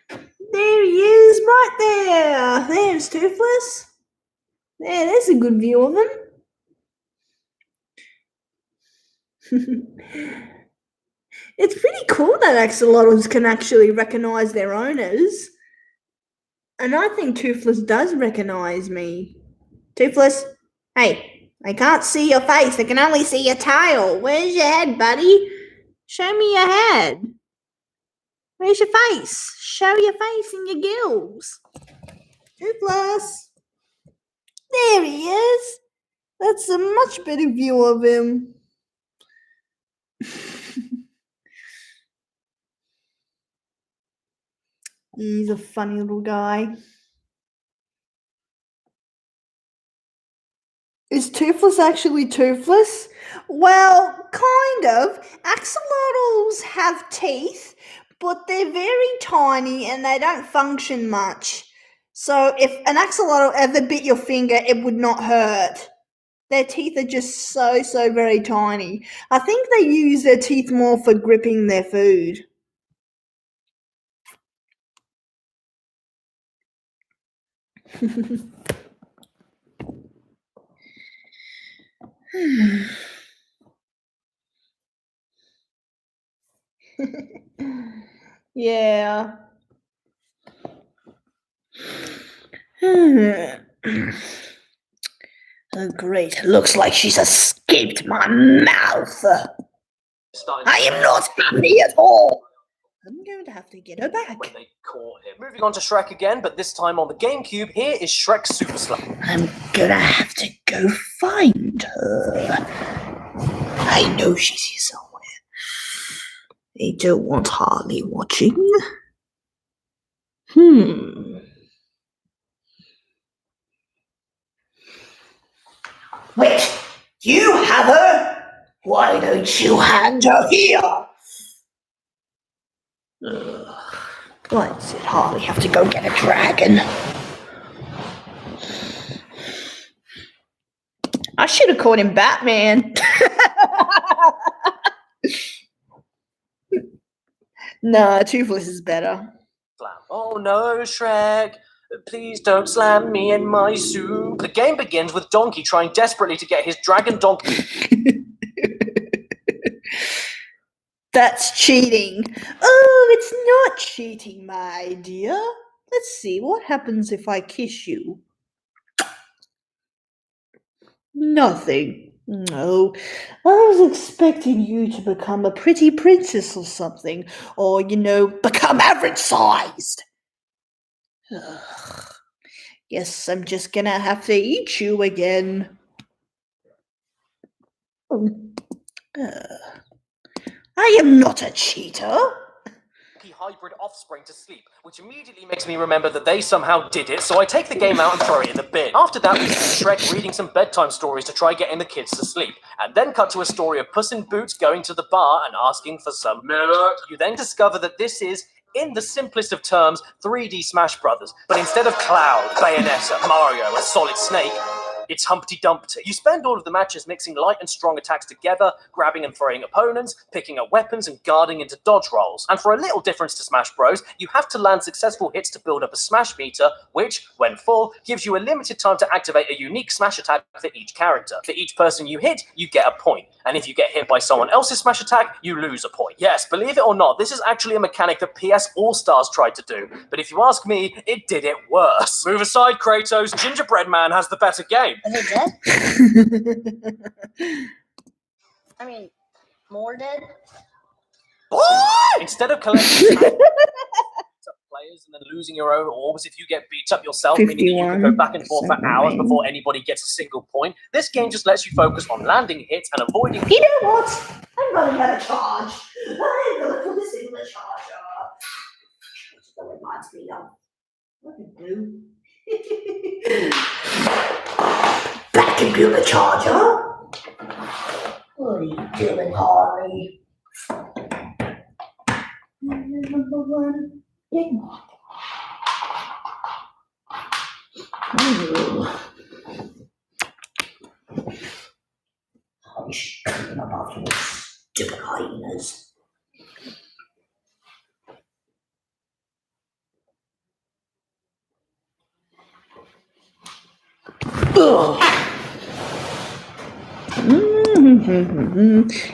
There he is, right there. There's Toothless. There's a good view of him. It's pretty cool that axolotls can actually recognize their owners. And I think Toothless does recognize me. Toothless, hey, I can't see your face. I can only see your tail. Where's your head, buddy? Show me your head. Where's your face? Show your face and your gills. Toothless. There he is. That's a much better view of him. He's a funny little guy. Is Toothless actually toothless? Well, kind of. Axolotls have teeth, but they're very tiny and they don't function much. So if an axolotl ever bit your finger, it would not hurt. Their teeth are just so very tiny. I think they use their teeth more for gripping their food. Yeah. Oh, great. Looks like she's escaped my mouth. I am not happy at all. I'm going to have to get her back. When they caught him. Moving on to Shrek again, but this time on the GameCube, here is Shrek Super Slap. I'm gonna have to go find her. I know she's here somewhere. They don't want Harley watching. Wait, you have her? Why don't you hand her here? Why does it Harley have to go get a dragon? I should have called him Batman. Nah, Toothless is better. Oh no, Shrek. Please don't slam me in my soup. The game begins with Donkey trying desperately to get his dragon donkey. That's cheating. Oh, it's not cheating, my dear. Let's see, what happens if I kiss you? Nothing. No. I was expecting you to become a pretty princess or something, or, become average sized. Guess I'm just gonna have to eat you again. I am not a cheater. Hybrid offspring to sleep, which immediately makes me remember that they somehow did it, so I take the game out and throw it in the bin. After that, we see Shrek reading some bedtime stories to try getting the kids to sleep, and then cut to a story of Puss in Boots going to the bar and asking for some milk. You then discover that this is, in the simplest of terms, 3D Smash Brothers, but instead of Cloud, Bayonetta, Mario, and Solid Snake, it's Humpty Dumpty. You spend all of the matches mixing light and strong attacks together, grabbing and throwing opponents, picking up weapons, and guarding into dodge rolls. And for a little difference to Smash Bros, you have to land successful hits to build up a Smash meter, which, when full, gives you a limited time to activate a unique Smash attack for each character. For each person you hit, you get a point. And if you get hit by someone else's Smash attack, you lose a point. Yes, believe it or not, this is actually a mechanic that PS All-Stars tried to do. But if you ask me, it did it worse. Move aside, Kratos. Gingerbread Man has the better game. Are they dead? I mean, more dead? Instead of collecting players and then losing your own orbs if you get beat up yourself, meaning that you can go back and forth for hours before anybody gets a single point, this game just lets you focus on landing hits and avoiding... You know what? I'm running out of charge. I'm going to put this in the charger. That reminds me of what to do. Back computer charger. What are you doing, Harley? Number one. Hush, about your stupid hyenas.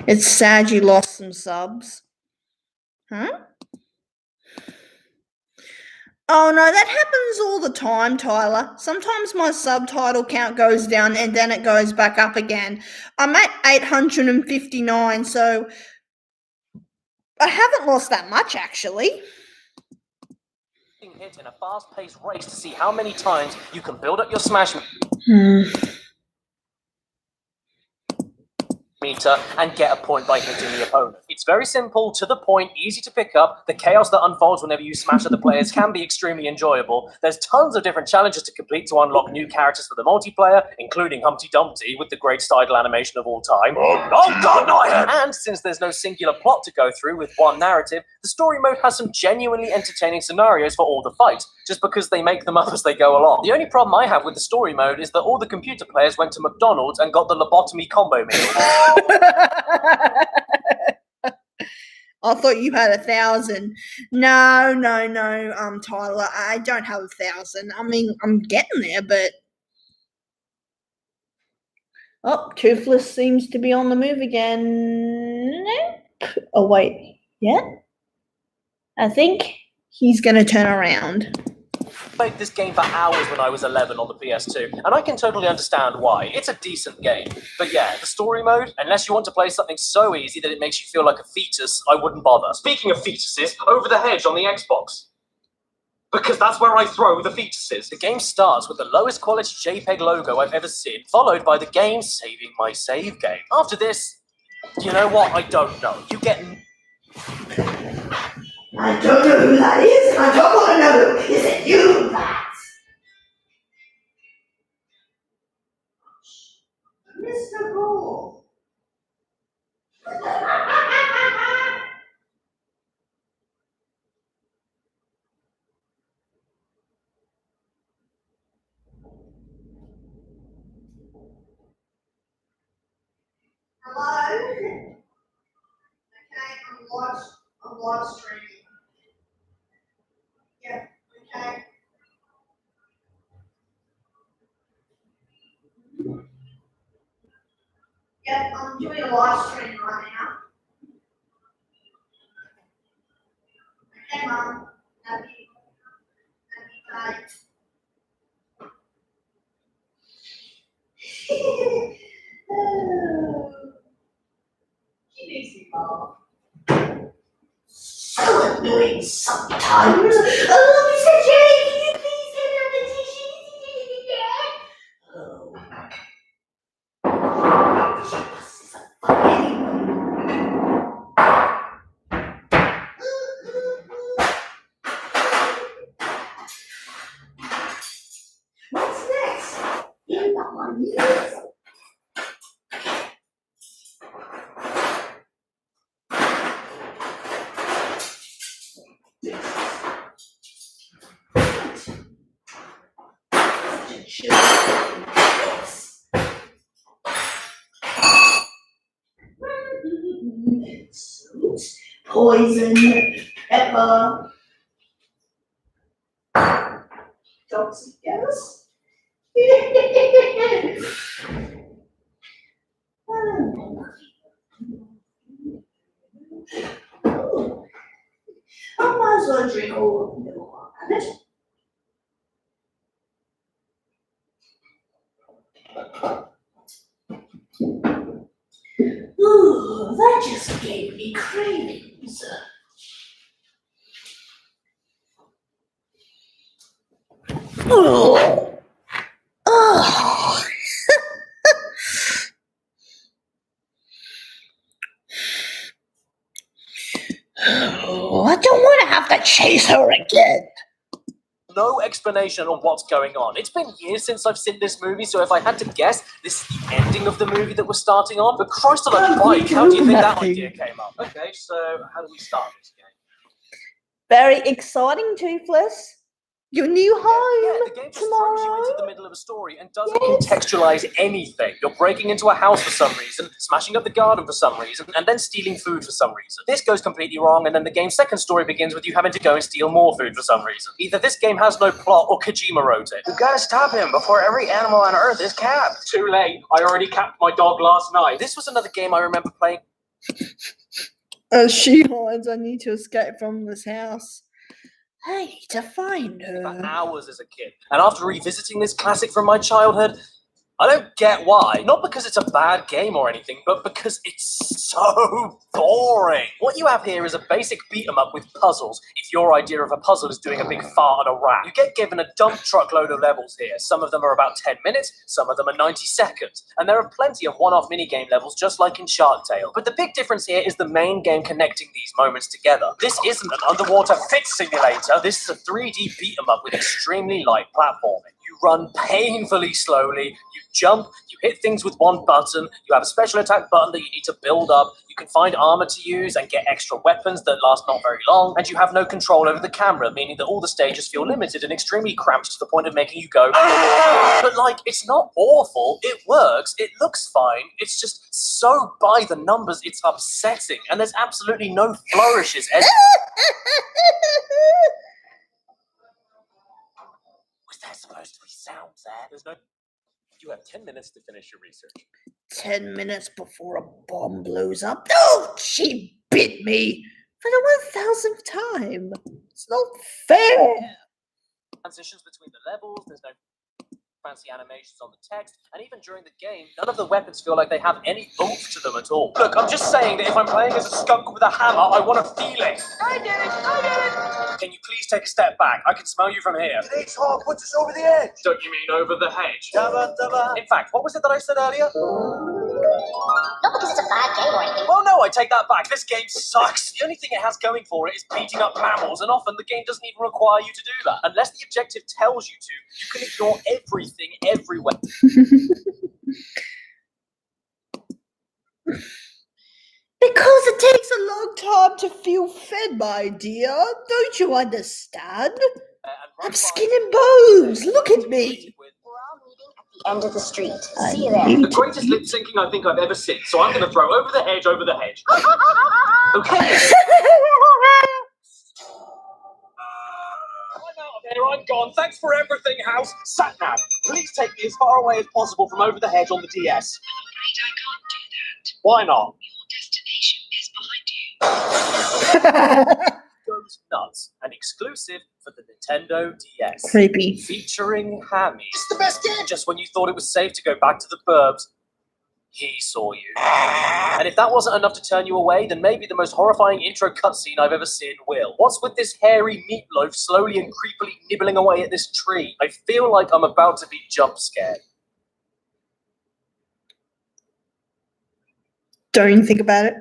It's sad you lost some subs. Huh? Oh no, that happens all the time, Tyler. Sometimes my subtitle count goes down and then it goes back up again. I'm at 859, so I haven't lost that much actually. Hit in a fast-paced race to see how many times you can build up your Smash meter and get a point by hitting the opponent. It's very simple, to the point, easy to pick up. The chaos that unfolds whenever you smash other players can be extremely enjoyable. There's tons of different challenges to complete to unlock new characters for the multiplayer, including Humpty Dumpty with the greatest idle animation of all time. Oh God, not him! And since there's no singular plot to go through with one narrative, the story mode has some genuinely entertaining scenarios for all the fights, just because they make them up as they go along. The only problem I have with the story mode is that all the computer players went to McDonald's and got the lobotomy combo meal. I thought you had 1,000. No, Tyler, I don't have 1,000. I mean, I'm getting there, but... Oh, Toothless seems to be on the move again. Nope. Oh, wait. Yeah? I think he's going to turn around. Played this game for hours when I was 11 on the PS2, and I can totally understand why. It's a decent game. But yeah, the story mode, unless you want to play something so easy that it makes you feel like a fetus, I wouldn't bother. Speaking of fetuses, Over the Hedge on the Xbox. Because that's where I throw the fetuses. The game starts with the lowest quality JPEG logo I've ever seen, followed by the game saving my save game. After this, you know what? I don't know. You get... I don't know who that is, and I don't want to know. Is it you, Pat? Mr. Bull. Hello? Okay, I'm live streaming. Yeah, okay. Yep, I'm doing a live stream right now. Okay, Mum. Happy day. She makes me laugh. So annoying sometimes. Oh, Mr. Jerry, can you please get out the tissue? Oh. This is a fucking... What's next? You got my news. Salt, poison, pepper, toxic gas. Oh, I might as well drink all of the milk on it. Ooh, that just gave me cravings. Oh. Oh. Oh, I don't want to have to chase her again. No explanation on what's going on. It's been years since I've seen this movie, so if I had to guess, this is the ending of the movie that we're starting on. But Christ on a bike, how do you think that idea came up? Okay, so how do we start this game? Very exciting, Toothless. Your new home Yeah, the game just tomorrow. throws you into the middle of a story and doesn't contextualize anything. You're breaking into a house for some reason, smashing up the garden for some reason, and then stealing food for some reason. This goes completely wrong, and then the game's second story begins with you having to go and steal more food for some reason. Either this game has no plot or Kojima wrote it. You gotta stop him before every animal on Earth is capped. Too late. I already capped my dog last night. This was another game I remember playing. As she hides, I need to escape from this house. I need to find for her. hours as a kid. And after revisiting this classic from my childhood, I don't get why. Not because it's a bad game or anything, but because it's so boring. What you have here is a basic beat-em-up with puzzles. If your idea of a puzzle is doing a big fart on a rat, you get given a dump truckload of levels here. Some of them are about 10 minutes, some of them are 90 seconds. And there are plenty of one-off minigame levels just like in Shark Tale. But the big difference here is the main game connecting these moments together. This isn't an underwater fit simulator. This is a 3D beat-em-up with extremely light platforming. You run painfully slowly, you jump, you hit things with one button, you have a special attack button that you need to build up, you can find armor to use and get extra weapons that last not very long, and you have no control over the camera, meaning that all the stages feel limited and extremely cramped to the point of making you go, but like, it's not awful, it works, it looks fine, it's just so by the numbers, it's upsetting, and there's absolutely no flourishes. Was there supposed to be sound there? There's no. You have 10 minutes to finish your research. 10 minutes before a bomb blows up. Oh, she bit me for the 1000th time. It's not fair. Transitions between the levels, there's no fancy animations on the text, and even during the game, none of the weapons feel like they have any oomph to them at all. Look, I'm just saying that if I'm playing as a skunk with a hammer, I want to feel it. I get it! Can you please take a step back? I can smell you from here. Today's hard puts us over the edge. Don't you mean over the hedge? Dabba, dabba. In fact, what was it that I said earlier? Not because it's a bad game or anything. Oh no, I take that back. This game sucks. The only thing it has going for it is beating up mammals, and often the game doesn't even require you to do that. Unless the objective tells you to, you can ignore everything everywhere. Because it takes a long time to feel fed, my dear. Don't you understand? I'm skin and bones. Look at me. We're all meeting at the end of the street. I See you there. need The greatest lip syncing I think I've ever seen, so I'm going to throw over the hedge, over the hedge. Okay. I'm out of here, I'm gone. Thanks for everything, House. Sat nav, please take me as far away as possible from over the hedge on the DS. Why not? Goes Nuts, an exclusive for the Nintendo DS. Creepy. Featuring Hammy. It's the best game. Just when you thought it was safe to go back to the burbs, he saw you. And if that wasn't enough to turn you away, then maybe the most horrifying intro cutscene I've ever seen will. What's with this hairy meatloaf slowly and creepily nibbling away at this tree? I feel like I'm about to be jump scared. Don't even think about it.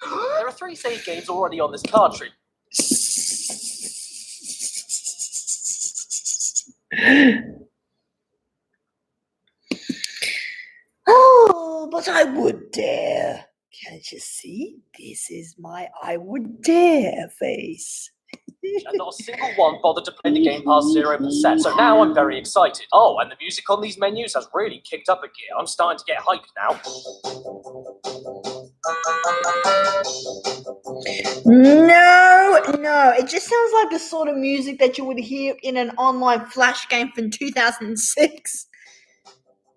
There are 3 save games already on this cartridge. Oh, but I would dare. Can't you see? This is my I would dare face. And not a single one bothered to play the game past 0%, so now I'm very excited. Oh, and the music on these menus has really kicked up a gear. I'm starting to get hyped now. No, it just sounds like the sort of music that you would hear in an online flash game from 2006.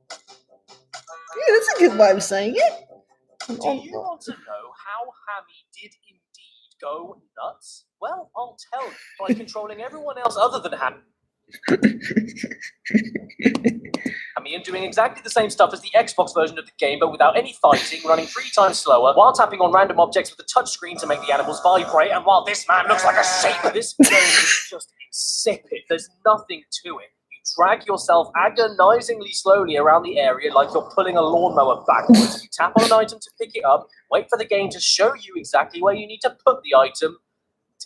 Yeah, that's a good way of saying it. Do you want to know how Hammy did indeed go nuts? Well, I'll tell you by controlling everyone else other than Hammy. Hammy and doing exactly the same stuff as the Xbox version of the game, but without any fighting, running 3 times slower, while tapping on random objects with a touchscreen to make the animals vibrate, and while this man looks like a sheep, this game is just insipid. There's nothing to it. Drag yourself agonizingly slowly around the area like you're pulling a lawnmower backwards. You tap on an item to pick it up, wait for the game to show you exactly where you need to put the item,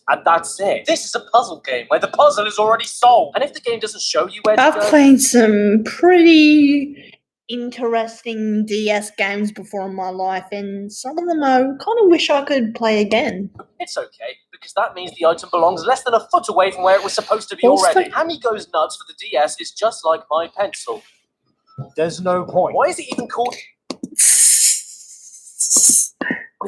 and that's it. This is a puzzle game where the puzzle is already solved. And if the game doesn't show you where to I've go... played some pretty interesting DS games before in my life, and some of them I kind of wish I could play again. It's okay, because that means the item belongs less than a foot away from where it was supposed to be Also- already. Hammy Goes Nuts for the DS is just like my pencil. There's no point. Why is it even called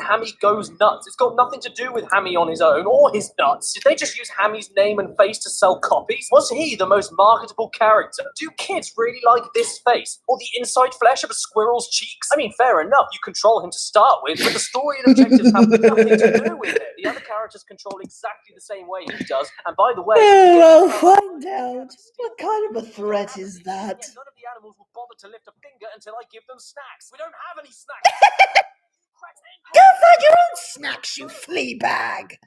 Hammy Goes Nuts? It's got nothing to do with Hammy on his own or his nuts. Did they just use Hammy's name and face to sell copies? Was he the most marketable character? Do kids really like this face? Or the inside flesh of a squirrel's cheeks? I mean, fair enough, you control him to start with, but the story and objectives have nothing to do with it. The other characters control exactly the same way he does, and by the way... Well, I'll find out. What kind of a threat is that? Yet none of the animals will bother to lift a finger until I give them snacks. We don't have any snacks. Go find your own snacks, you flea bag!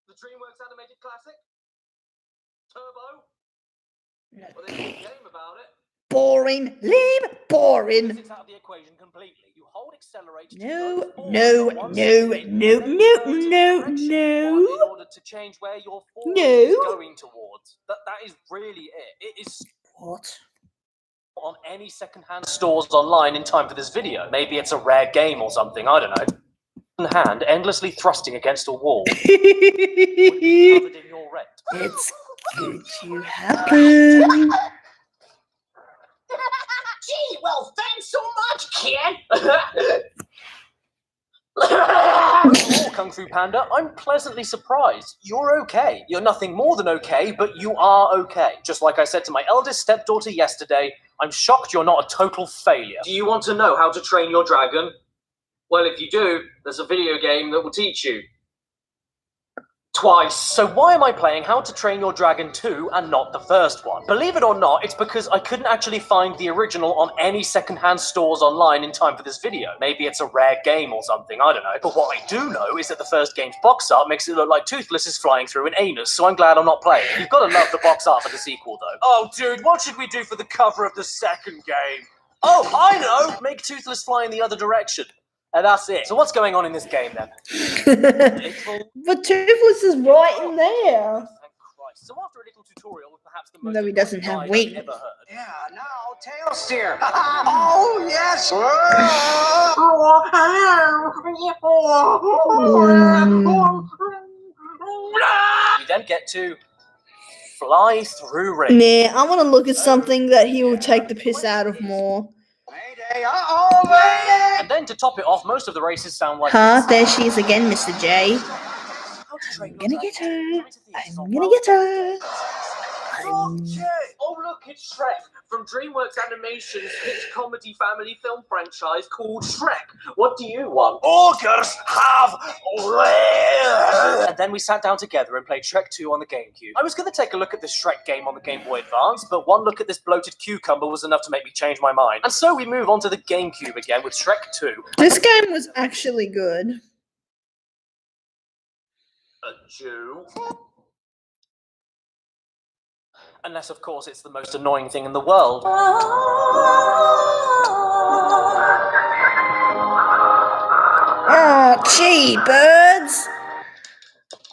The DreamWorks animated classic? Turbo? No. Well, they made a game about it. boring. Leave boring. It's out of the equation completely. You hold accelerate to No, move forward no, at one no, speed, no, and then no, turn in no, the direction you want in no. order to change where your forward No. is going towards. That is really it. It is What? on any second-hand stores online in time for this video. Maybe it's a rare game or something, I don't know. One hand endlessly thrusting against a wall would be covered in your rent. It's going to happen. Gee, well, thanks so much, kid. Overall, Kung Fu Panda, I'm pleasantly surprised. You're okay. You're nothing more than okay, but you are okay. Just like I said to my eldest stepdaughter yesterday, I'm shocked you're not a total failure. Do you want to know how to train your dragon? Well, if you do, there's a video game that will teach you. Twice. So why am I playing How to Train Your Dragon 2 and not the first one? Believe it or not, it's because I couldn't actually find the original on any second-hand stores online in time for this video. Maybe it's a rare game or something, I don't know. But what I do know is that the first game's box art makes it look like Toothless is flying through an anus, so I'm glad I'm not playing. You've got to love the box art for the sequel, though. Oh, dude, what should we do for the cover of the second game? Oh, I know! Make Toothless fly in the other direction. And that's it. So what's going on in this game, then? But Toothless is right in there. Thank Christ. So after a little tutorial with perhaps the most Though he doesn't have annoying guide I've wings. ever heard. Yeah, now tail steer. Oh, yes. We then get to fly through rain. Nah, I want to look at something that he will take the piss out of more. Mayday, uh-oh, mayday. And then to top it off, most of the races sound like Huh? this. There she is again, Mr. J. How to Train I'm Your gonna get Dragon. her. Coming to theaters I'm on gonna World get her. Okay. Oh, look, it's Shrek from DreamWorks Animation's hit comedy family film franchise called Shrek. What do you want? Ogres have lived. And then we sat down together and played Shrek 2 on the GameCube. I was going to take a look at this Shrek game on the Game Boy Advance, but one look at this bloated cucumber was enough to make me change my mind. And so we move on to the GameCube again with Shrek 2. This game was actually good. A Jew? Unless, of course, it's the most annoying thing in the world. Oh, gee, birds.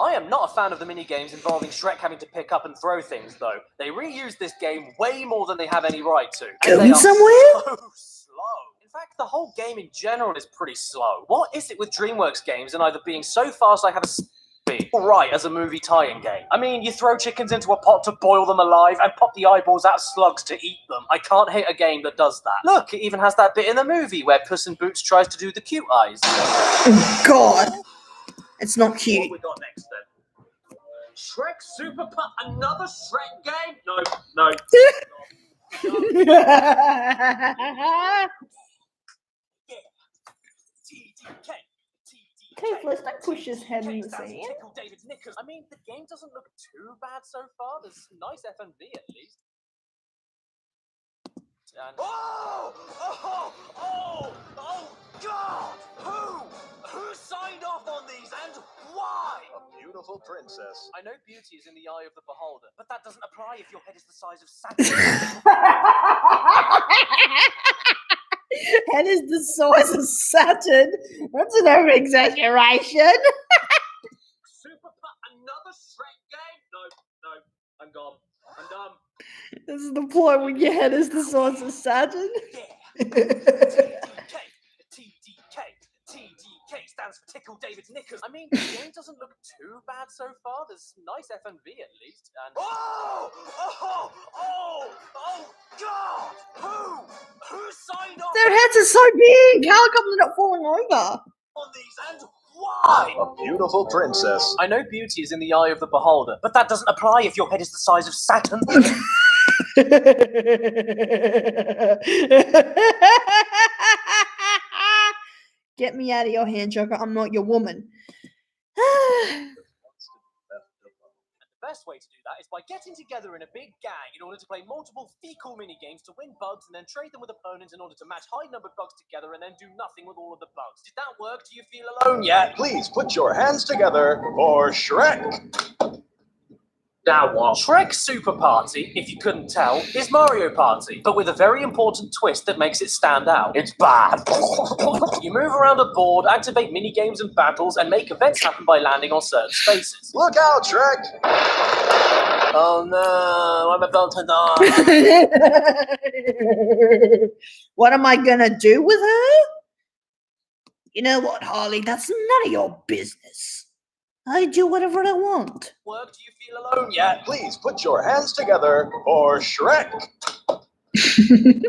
I am not a fan of the mini-games involving Shrek having to pick up and throw things, though. They reuse this game way more than they have any right to. And Going they are somewhere? so slow. In fact, the whole game in general is pretty slow. What is it with DreamWorks games and either being so fast I have a right as a movie tie-in game? I mean, you throw chickens into a pot to boil them alive and pop the eyeballs out of slugs to eat them. I can't hate a game that does that. Look, it even has that bit in the movie where Puss in Boots tries to do the cute eyes. Oh, God. It's not What cute. we got next then? Shrek Super Putt, another Shrek game? No. TDK. Toothless, don't push his head in the sand. Tickle David's knickers. I mean, the game doesn't look too bad so far. There's nice FMV at least. And Oh, God! Who signed off on these and why? A beautiful princess. I know beauty is in the eye of the beholder, but that doesn't apply if your head is the size of Saturn. Head is the size of Saturn. That's an over-exaggeration. Super Putt, another Shrek game? No, I'm gone. I'm done. This is the point when your head is the size of Saturn. TDK stands for Tickle David's Knickers. I mean, the game doesn't look too bad so far. There's nice FMV at least. And God! Who signed off Their heads are so big. How come they're not falling over? on these and why? A beautiful princess. I know beauty is in the eye of the beholder, but that doesn't apply if your head is the size of Saturn. Get me out of your hand, Joker. I'm not your woman. The best way to do that is by getting together in a big gang in order to play multiple fecal mini-games to win bugs and then trade them with opponents in order to match high-numbered bugs together and then do nothing with all of the bugs. Did that work? Do you feel alone yet? Please put your hands together for Shrek. Now what? Shrek's Super Party, if you couldn't tell, is Mario Party, but with a very important twist that makes it stand out. It's bad. You move around a board, activate mini games and battles, and make events happen by landing on certain spaces. Look out, Shrek! Oh no, I'm about to die. What am I gonna do with her? You know what, Harley? That's none of your business. I do whatever I want. Work, do you feel alone yet? Please put your hands together for Shrek.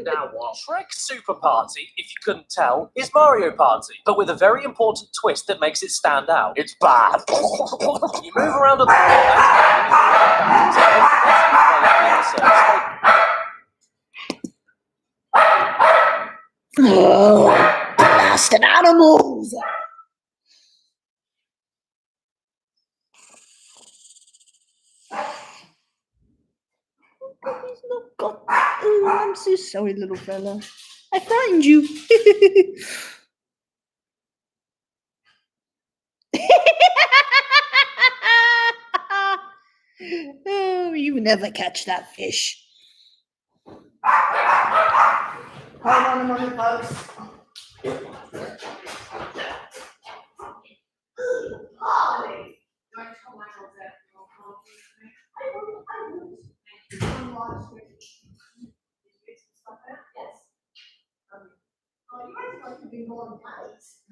Now what? Shrek's Super Party, if you couldn't tell, is Mario Party, but with a very important twist that makes it stand out. It's bad. You move around a board, Oh, blasted animals! He's not got. Oh, I'm so sorry, little fella. I frightened you. Oh, you never catch that fish. Hold on a moment, folks.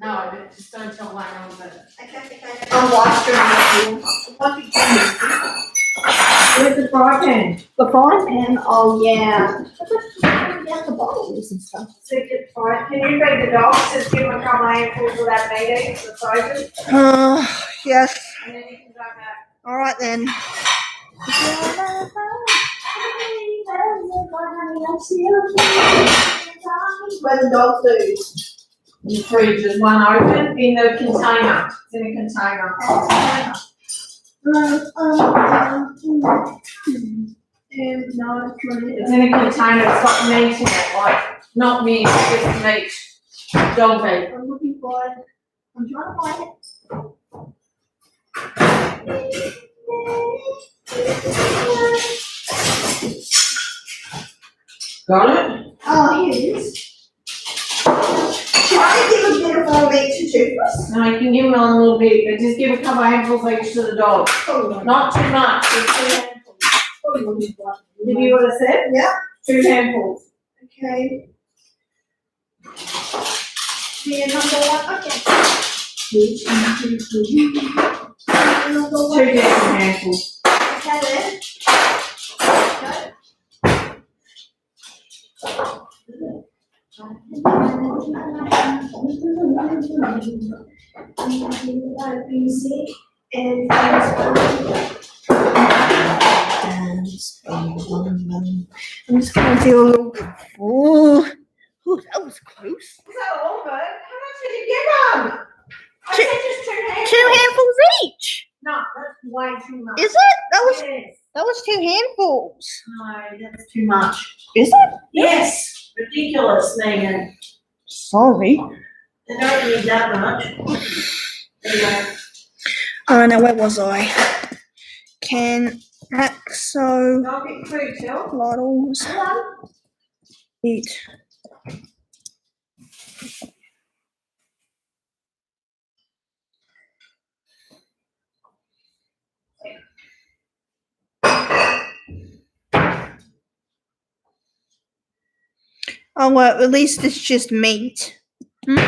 No, just don't tell my number. Okay. I'll watch you. Where's the fry pan? The frying pan? Oh, yeah. Down the bottles and stuff. So get fry. Can you feed the dogs? Just give them a couple of handfuls of that meat, the frozen, Yes. and then you can go back. All right then. Where's the dog food? In the fridge, there's one open in the container. It's in a container. No, It's in a container. It's got meat in it, like not meat, just meat. Dog meat. I'm looking for it. I'm trying to find it. Got it? Oh, here it is. Should I give a bit of all each to Toothless? No, you can give them a little bit, but just give a couple of handfuls each to the dog. Oh, Not too much, just 2 handfuls. Did you what I said? Yeah. 2 handfuls. Okay. The number one. Okay. Number 2 different handfuls. Okay then. Okay. And I'm just gonna do a little. Ooh, that was close. Is that all, bud? How much did you give them? I Two- said just 2 handfuls. 2 handfuls each. No, that's way too much. Is it? Yes. That was 2 handfuls. No, that's too much. Is it? Yes. Ridiculous, Megan. Sorry. They don't need that much. Anyway. Oh no, where was I? Can Axo Dog eat food, Till. bottles eat? Oh well, at least it's just meat. Did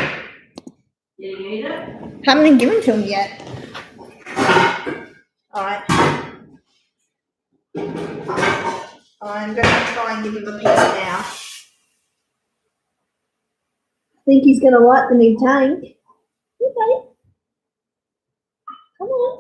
you eat it? Haven't been given to him yet. Alright. I'm going to try and give him a piece now. I think he's going to like the new tank. Okay. Come on.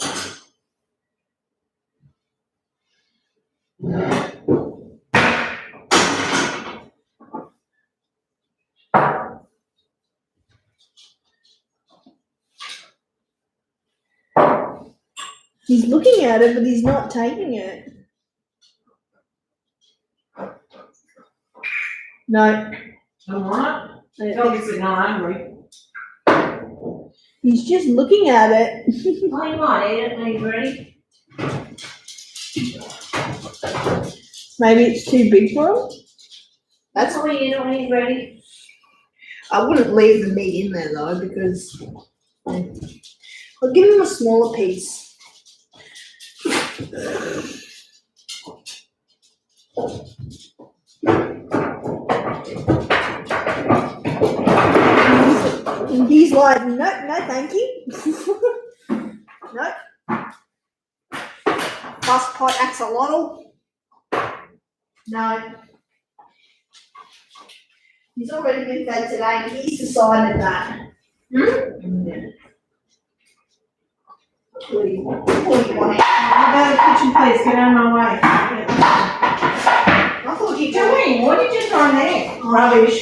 He's looking at it, but he's not taking it. No. Don't want it? I don't think Obviously not hungry. he's just looking at it. Oh, you might eat it when he's ready. Maybe it's too big for him. That's all you know when he's ready. I wouldn't leave the meat in there though because I'll give him a smaller piece. And he's like, no, thank you. No. Fast pot axolotl. No. He's already been fed today and he's decided that. What do you want? What do you want? Go to the kitchen, please. Get out of my way. I thought you doing. What did you throw there? Rubbish.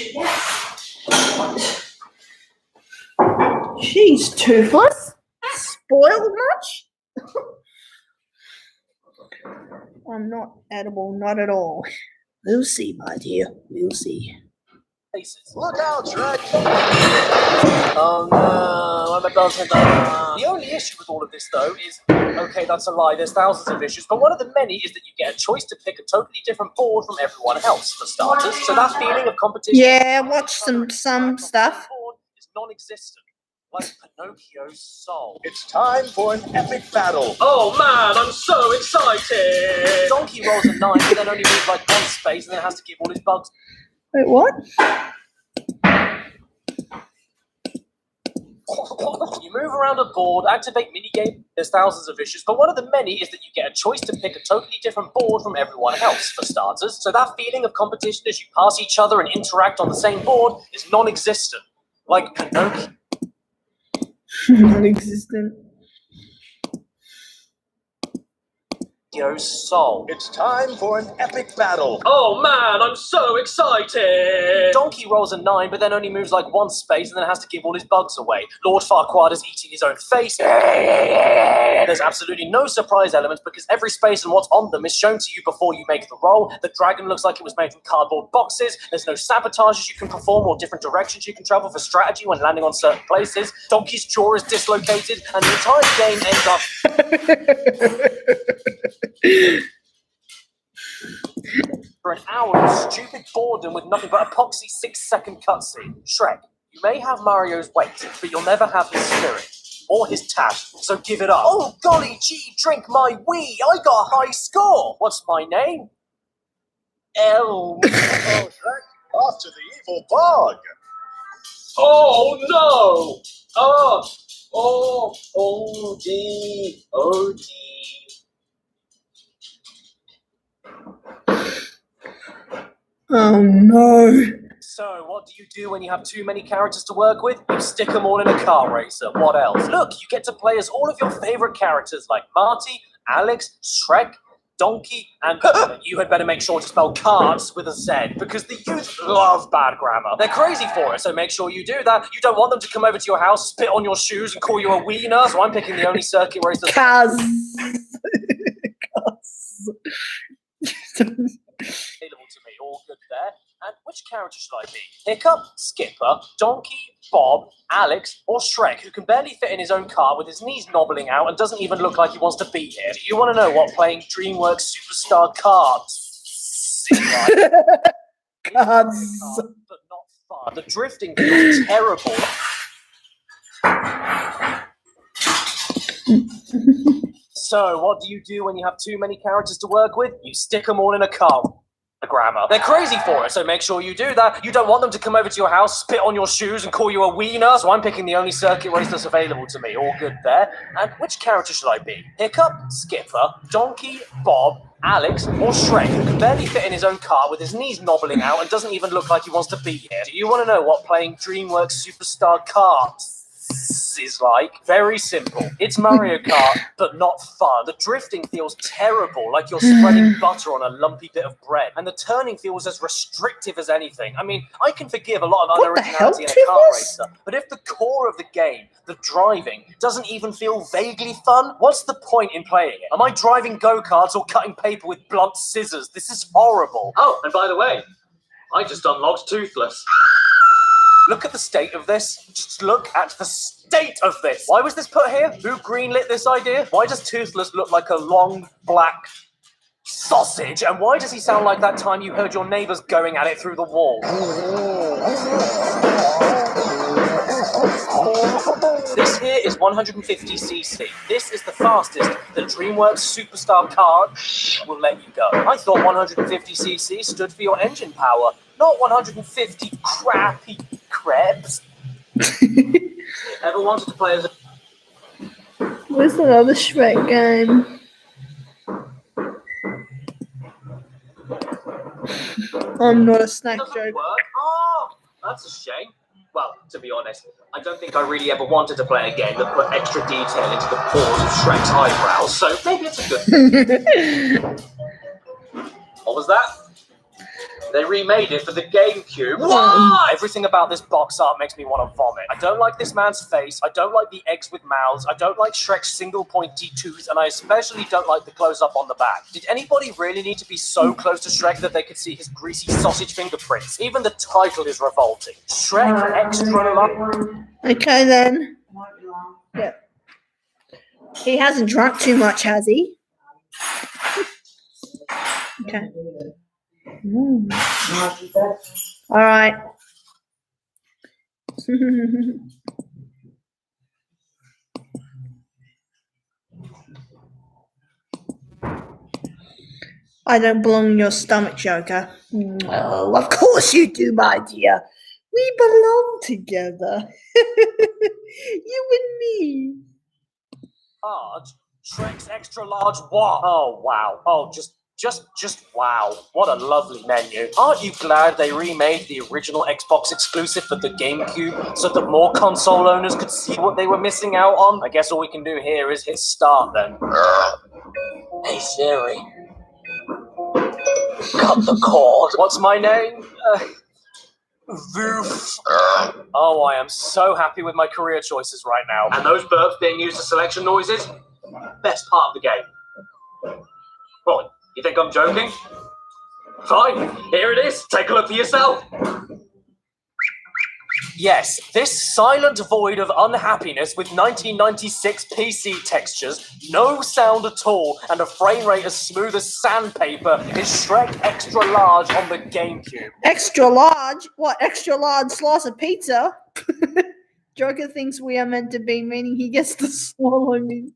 She's toothless. Spoiled much? I'm not edible, not at all. We'll see, my dear. We'll see. Places. Look out, Shrek! Oh no, I'm a dozen. The only issue with all of this, though, is okay, that's a lie. There's thousands of issues, but one of the many is that you get a choice to pick a totally different board from everyone else, for starters. So that feeling of competition. Yeah, watch some stuff. Is non-existent, like Pinocchio's soul. It's time for an epic battle. Oh man, I'm so excited! Donkey rolls a 9, but then only moves like one space, and then has to give all his bugs. Wait, what? You move around a board, activate minigame. There's thousands of issues, but one of the many is that you get a choice to pick a totally different board from everyone else, for starters. So that feeling of competition as you pass each other and interact on the same board is non-existent, like Pinocchio. Non-existent. Soul. It's time for an epic battle. Oh man, I'm so excited! Donkey rolls a 9, but then only moves like one space and then has to give all his bugs away. Lord Farquaad is eating his own face. There's absolutely no surprise elements because every space and what's on them is shown to you before you make the roll. The dragon looks like it was made from cardboard boxes. There's no sabotages you can perform or different directions you can travel for strategy when landing on certain places. Donkey's jaw is dislocated and the entire game ends up... for an hour of stupid boredom with nothing but a poxy 6-second cutscene. Shrek, you may have Mario's weight, but you'll never have his spirit or his tash, so give it up. Oh golly gee, drink my wee, I got a high score. What's my name? Elm. Oh, Shrek, off to the evil bog. Oh no! Oh dee. Oh no. So, what do you do when you have too many characters to work with? You stick them all in a car racer. What else? Look, you get to play as all of your favorite characters like Marty, Alex, Shrek, Donkey, and you had better make sure to spell cards with a Z because the youth love bad grammar. They're crazy for it, so make sure you do that. You don't want them to come over to your house, spit on your shoes, and call you a wiener, so I'm picking the only circuit racer. Cuz. Available to me, all good there. And which character should I be? Hiccup, Skipper, Donkey, Bob, Alex, or Shrek, who can barely fit in his own car with his knees knobbling out and doesn't even look like he wants to be here? Do you want to know what playing DreamWorks Superstar Cards is like? Cards. But not fun. The drifting feels terrible. So, what do you do when you have too many characters to work with? You stick them all in a car. Grammar. They're crazy for it, so make sure you do that. You don't want them to come over to your house, spit on your shoes, and call you a wiener, so I'm picking the only circuit race that's available to me. All good there. And which character should I be? Hiccup, Skipper, Donkey, Bob, Alex, or Shrek, who can barely fit in his own car with his knees knobbling out and doesn't even look like he wants to be here? Do you want to know what playing DreamWorks Superstar Cards is like? Very simple. It's Mario Kart, but not fun. The drifting feels terrible, like you're spreading butter on a lumpy bit of bread, and the turning feels as restrictive as anything. I mean, I can forgive a lot of unoriginality in a kart racer, but if the core of the game, the driving, doesn't even feel vaguely fun, what's the point in playing it? Am I driving go-karts or cutting paper with blunt scissors? This is horrible. Oh, and by the way, I just unlocked Toothless. Look at the state of this. Just look at the state of this. Why was this put here? Who greenlit this idea? Why does Toothless look like a long, black sausage. And why does he sound like that time you heard your neighbors going at it through the wall? This here is 150cc. This is the fastest the DreamWorks Superstar card will let you go. I thought 150cc stood for your engine power, not 150 crappy crepes. Ever wanted to play as a... Where's another Shrek game? I'm not a snack Doesn't joke. work? Oh, that's a shame. Well, to be honest, I don't think I really ever wanted to play a game that put extra detail into the pores of Shrek's eyebrows, so maybe it's a good thing. What was that? They remade it for the GameCube. Why? Everything about this box art makes me want to vomit. I don't like this man's face. I don't like the eggs with mouths. I don't like Shrek's single pointy tooth, and I especially don't like the close-up on the back. Did anybody really need to be so close to Shrek that they could see his greasy sausage fingerprints? Even the title is revolting. Shrek Extra Large. Okay then. Yep. He hasn't drunk too much, has he? Okay. All right. I don't belong in your stomach, Joker. Oh, of course you do, my dear. We belong together. You and me. Large? Shrek's Extra Large what? Oh, wow. Oh, just wow. What a lovely menu. Aren't you glad they remade the original Xbox exclusive for the GameCube so that more console owners could see what they were missing out on? I guess all we can do here is hit start then. Hey Siri. Cut the cord. What's my name? Voof. Oh, I am so happy with my career choices right now. And those burps being used as selection noises? Best part of the game. What? You think I'm joking? Fine, here it is. Take a look for yourself. Yes, this silent void of unhappiness with 1996 PC textures, no sound at all, and a frame rate as smooth as sandpaper is Shrek Extra Large on the GameCube. Extra large? What, extra large slice of pizza? Joker thinks we are meant to be, meaning he gets to swallow me.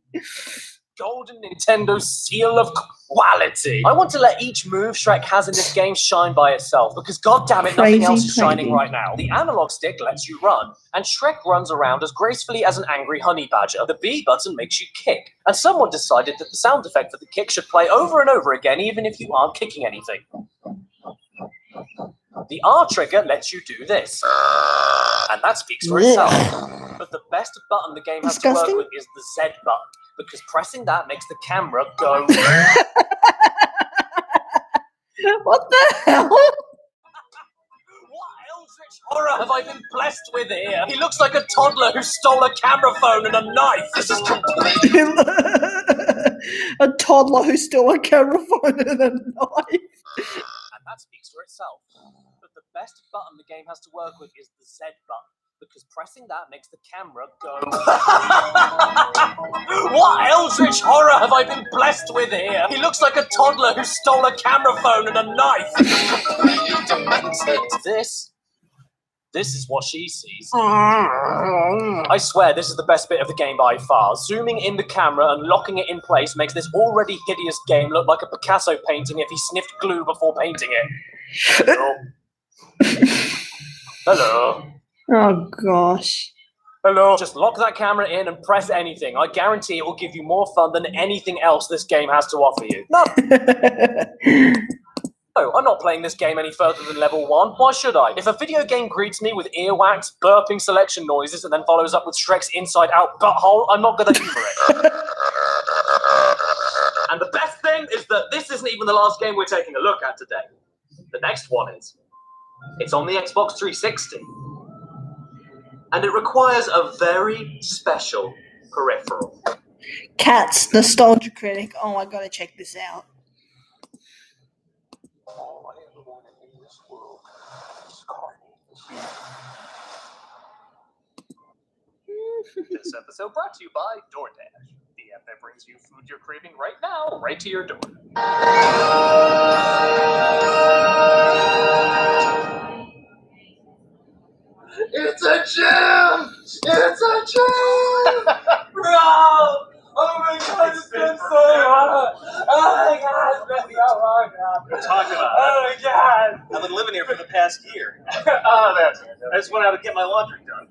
Golden Nintendo seal of quality. I want to let each move Shrek has in this game shine by itself, because goddammit, nothing else is shining right now. The analog stick lets you run, and Shrek runs around as gracefully as an angry honey badger. The B button makes you kick, and someone decided that the sound effect for the kick should play over and over again, even if you aren't kicking anything. The R trigger lets you do this, and that speaks for itself. But the best button the game has to work with is the Z button, because pressing that makes the camera go. What the hell? What eldritch horror have I been blessed with here? He looks like a toddler who stole a camera phone and a knife. This is complete. A toddler who stole a camera phone and a knife. And that speaks for itself. But the best button the game has to work with is the Z button, because pressing that makes the camera go. What eldritch horror have I been blessed with here? He looks like a toddler who stole a camera phone and a knife. This is what she sees. I swear this is the best bit of the game by far. Zooming in the camera and locking it in place makes this already hideous game look like a Picasso painting if he sniffed glue before painting it. Hello. Hello. Oh gosh. Hello. Just lock that camera in and press anything. I guarantee it will give you more fun than anything else this game has to offer you. No, I'm not playing this game any further than level 1. Why should I? If a video game greets me with earwax, burping selection noises, and then follows up with Shrek's inside-out butthole, I'm not going to humor it. And the best thing is that this isn't even the last game we're taking a look at today. The next one is. It's on the Xbox 360. And it requires a very special peripheral. Cats, Nostalgia Critic. Oh, I gotta check this out. This episode brought to you by DoorDash. The app that brings you food you're craving right now, right to your door. It's a gem! It's a gem! Bro! Oh my god, it's been so long! Oh my god, it's been so long now. What are you talking about? Oh my god! I've been living here for the past year. Oh, that's it. I just went out to get my laundry done.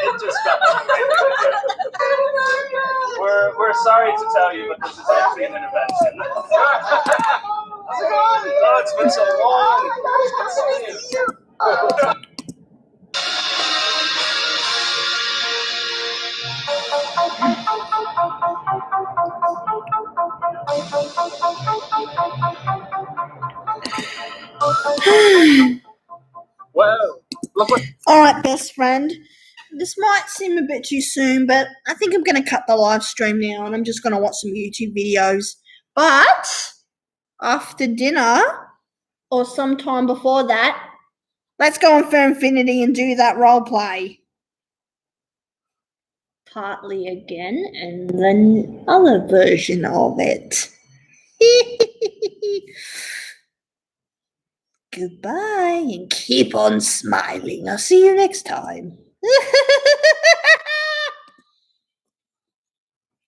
It just felt We're sorry to tell you, but this is actually an intervention. Oh, it's been so long. Whoa. Look what All right, best friend. This might seem a bit too soon, but I think I'm going to cut the live stream now and I'm just going to watch some YouTube videos. But after dinner or sometime before that, let's go on for Infinity and do that role play. Partly again and then other version of it. Goodbye and keep on smiling. I'll see you next time.